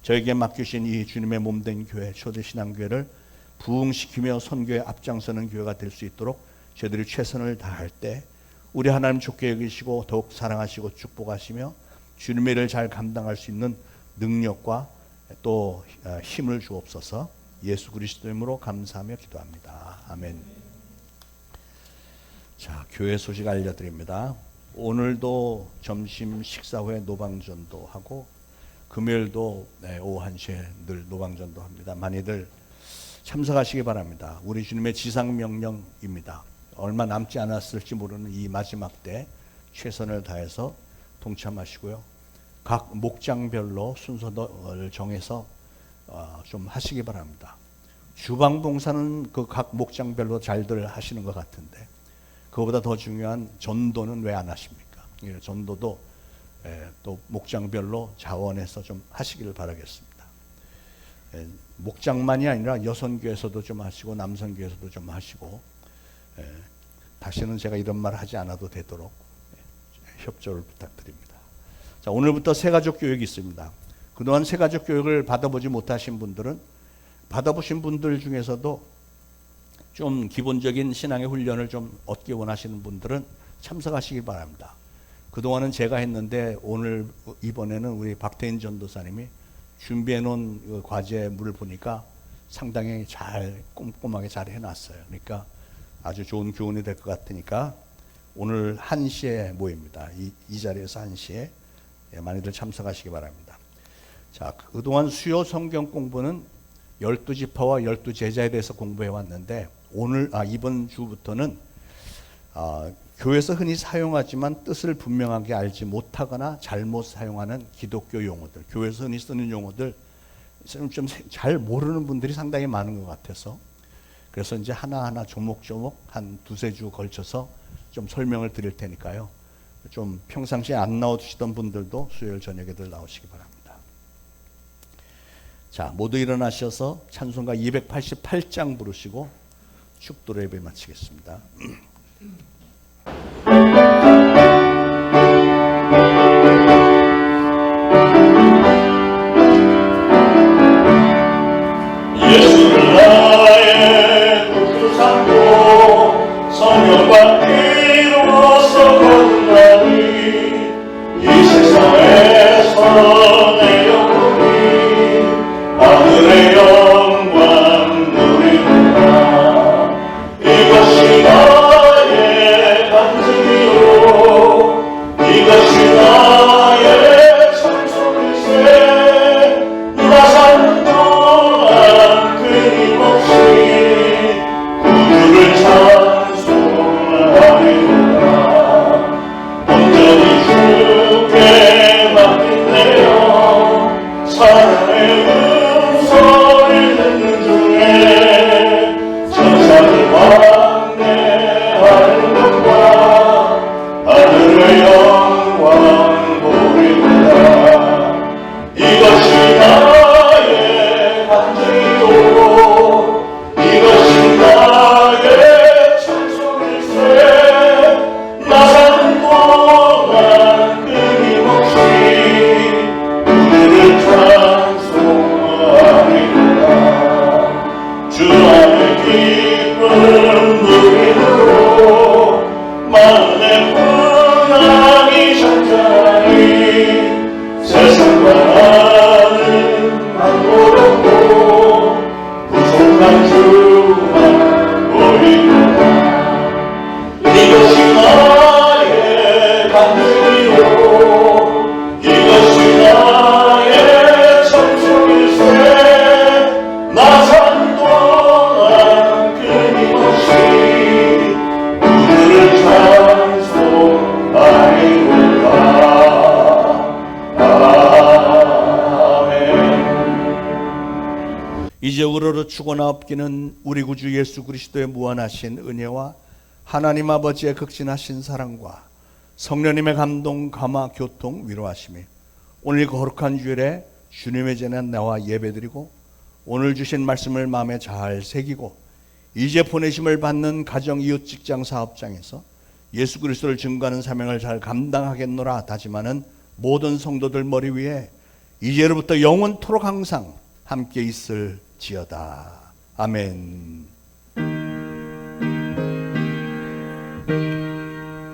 저에게 맡기신 이 주님의 몸된 교회 초대신앙교회를 부흥시키며 선교에 앞장서는 교회가 될 수 있도록 저희들이 최선을 다할 때 우리 하나님 좋게 여기시고 더욱 사랑하시고 축복하시며 주님의 일을 잘 감당할 수 있는 능력과 또 힘을 주옵소서. 예수 그리스도의 이름으로 감사하며 기도합니다. 아멘. 자, 교회 소식 알려드립니다. 오늘도 점심 식사 후에 노방전도 하고 금요일도 오후 1시에 늘 노방전도 합니다. 많이들 참석하시기 바랍니다. 우리 주님의 지상명령입니다. 얼마 남지 않았을지 모르는 이 마지막 때 최선을 다해서 동참하시고요. 각 목장별로 순서를 정해서 좀 하시기 바랍니다. 주방봉사는 그 각 목장별로 잘들 하시는 것 같은데 그거보다 더 중요한 전도는 왜 안 하십니까? 전도도 또 목장별로 자원해서 좀 하시기를 바라겠습니다. 목장만이 아니라 여선교에서도 좀 하시고 남선교에서도 좀 하시고 다시는 제가 이런 말 하지 않아도 되도록 협조를 부탁드립니다. 자, 오늘부터 새가족 교육이 있습니다. 그동안 새가족 교육을 받아보지 못하신 분들은 받아보신 분들 중에서도 좀 기본적인 신앙의 훈련을 좀 얻기 원하시는 분들은 참석하시기 바랍니다. 그동안은 제가 했는데 이번에는 우리 박태인 전도사님이 준비해 놓은 과제물을 보니까 상당히 잘 꼼꼼하게 잘 해놨어요. 그러니까 아주 좋은 교훈이 될 것 같으니까 오늘 1시에 모입니다. 이 자리에서 1시에 많이들 참석하시기 바랍니다. 자, 그동안 수요 성경 공부는 12지파와 12제자에 대해서 공부해 왔는데 이번 주부터는 교회에서 흔히 사용하지만 뜻을 분명하게 알지 못하거나 잘못 사용하는 기독교 용어들, 교회에서 흔히 쓰는 용어들 좀 잘 모르는 분들이 상당히 많은 것 같아서 그래서 이제 하나하나 조목조목 한 2-3주 걸쳐서 좀 설명을 드릴 테니까요. 좀 평상시에 안 나오시던 분들도 수요일 저녁에들 나오시기 바랍니다. 자, 모두 일어나셔서 찬송가 288장 부르시고 축도로 예배 마치겠습니다. 예수는 나의 구주삼고 성령받기로서 거듭나니 이 세상에서 내 영혼이 하늘의 영광 누리구나. 이것이 나의 간증이요 이것이 나의 찬송일세. 나 사는 동안 끊임없이 구주를 찬송하리로다. 온전히 주께 맡긴내요. 사랑의 음성을 듣는 중에 천사를 왕래하는 것과 하늘의 영광 보리로다. 이것이 나의 간증이요 이것이 나의 찬송일세. 나 사는 동안 끊임없이 구주를 찬송하리로다. 주 안에 기쁨 누리므로 마음의 풍랑이 잔잔하니 세상과 나는 안고롭고 부족한 주만 보이구나. 이것이 나의 간증이요 이것이 나의 찬송일세. 나 사는 동안 끊임없이 구주를 찬송하리로다. 아멘. 이제 우러러 추고나 없기는 우리 구주 예수 그리스도의 무한하신 은혜와 하나님 아버지의 극진하신 사랑과 성령님의 감동, 감화, 교통, 위로하심이 오늘 거룩한 주일에 주님의 전에 나와 예배드리고 오늘 주신 말씀을 마음에 잘 새기고 이제 보내심을 받는 가정, 이웃, 직장, 사업장에서 예수 그리스도를 증거하는 사명을 잘 감당하겠노라 다짐하는 모든 성도들 머리 위에 이제로부터 영원토록 항상 함께 있을지어다. 아멘.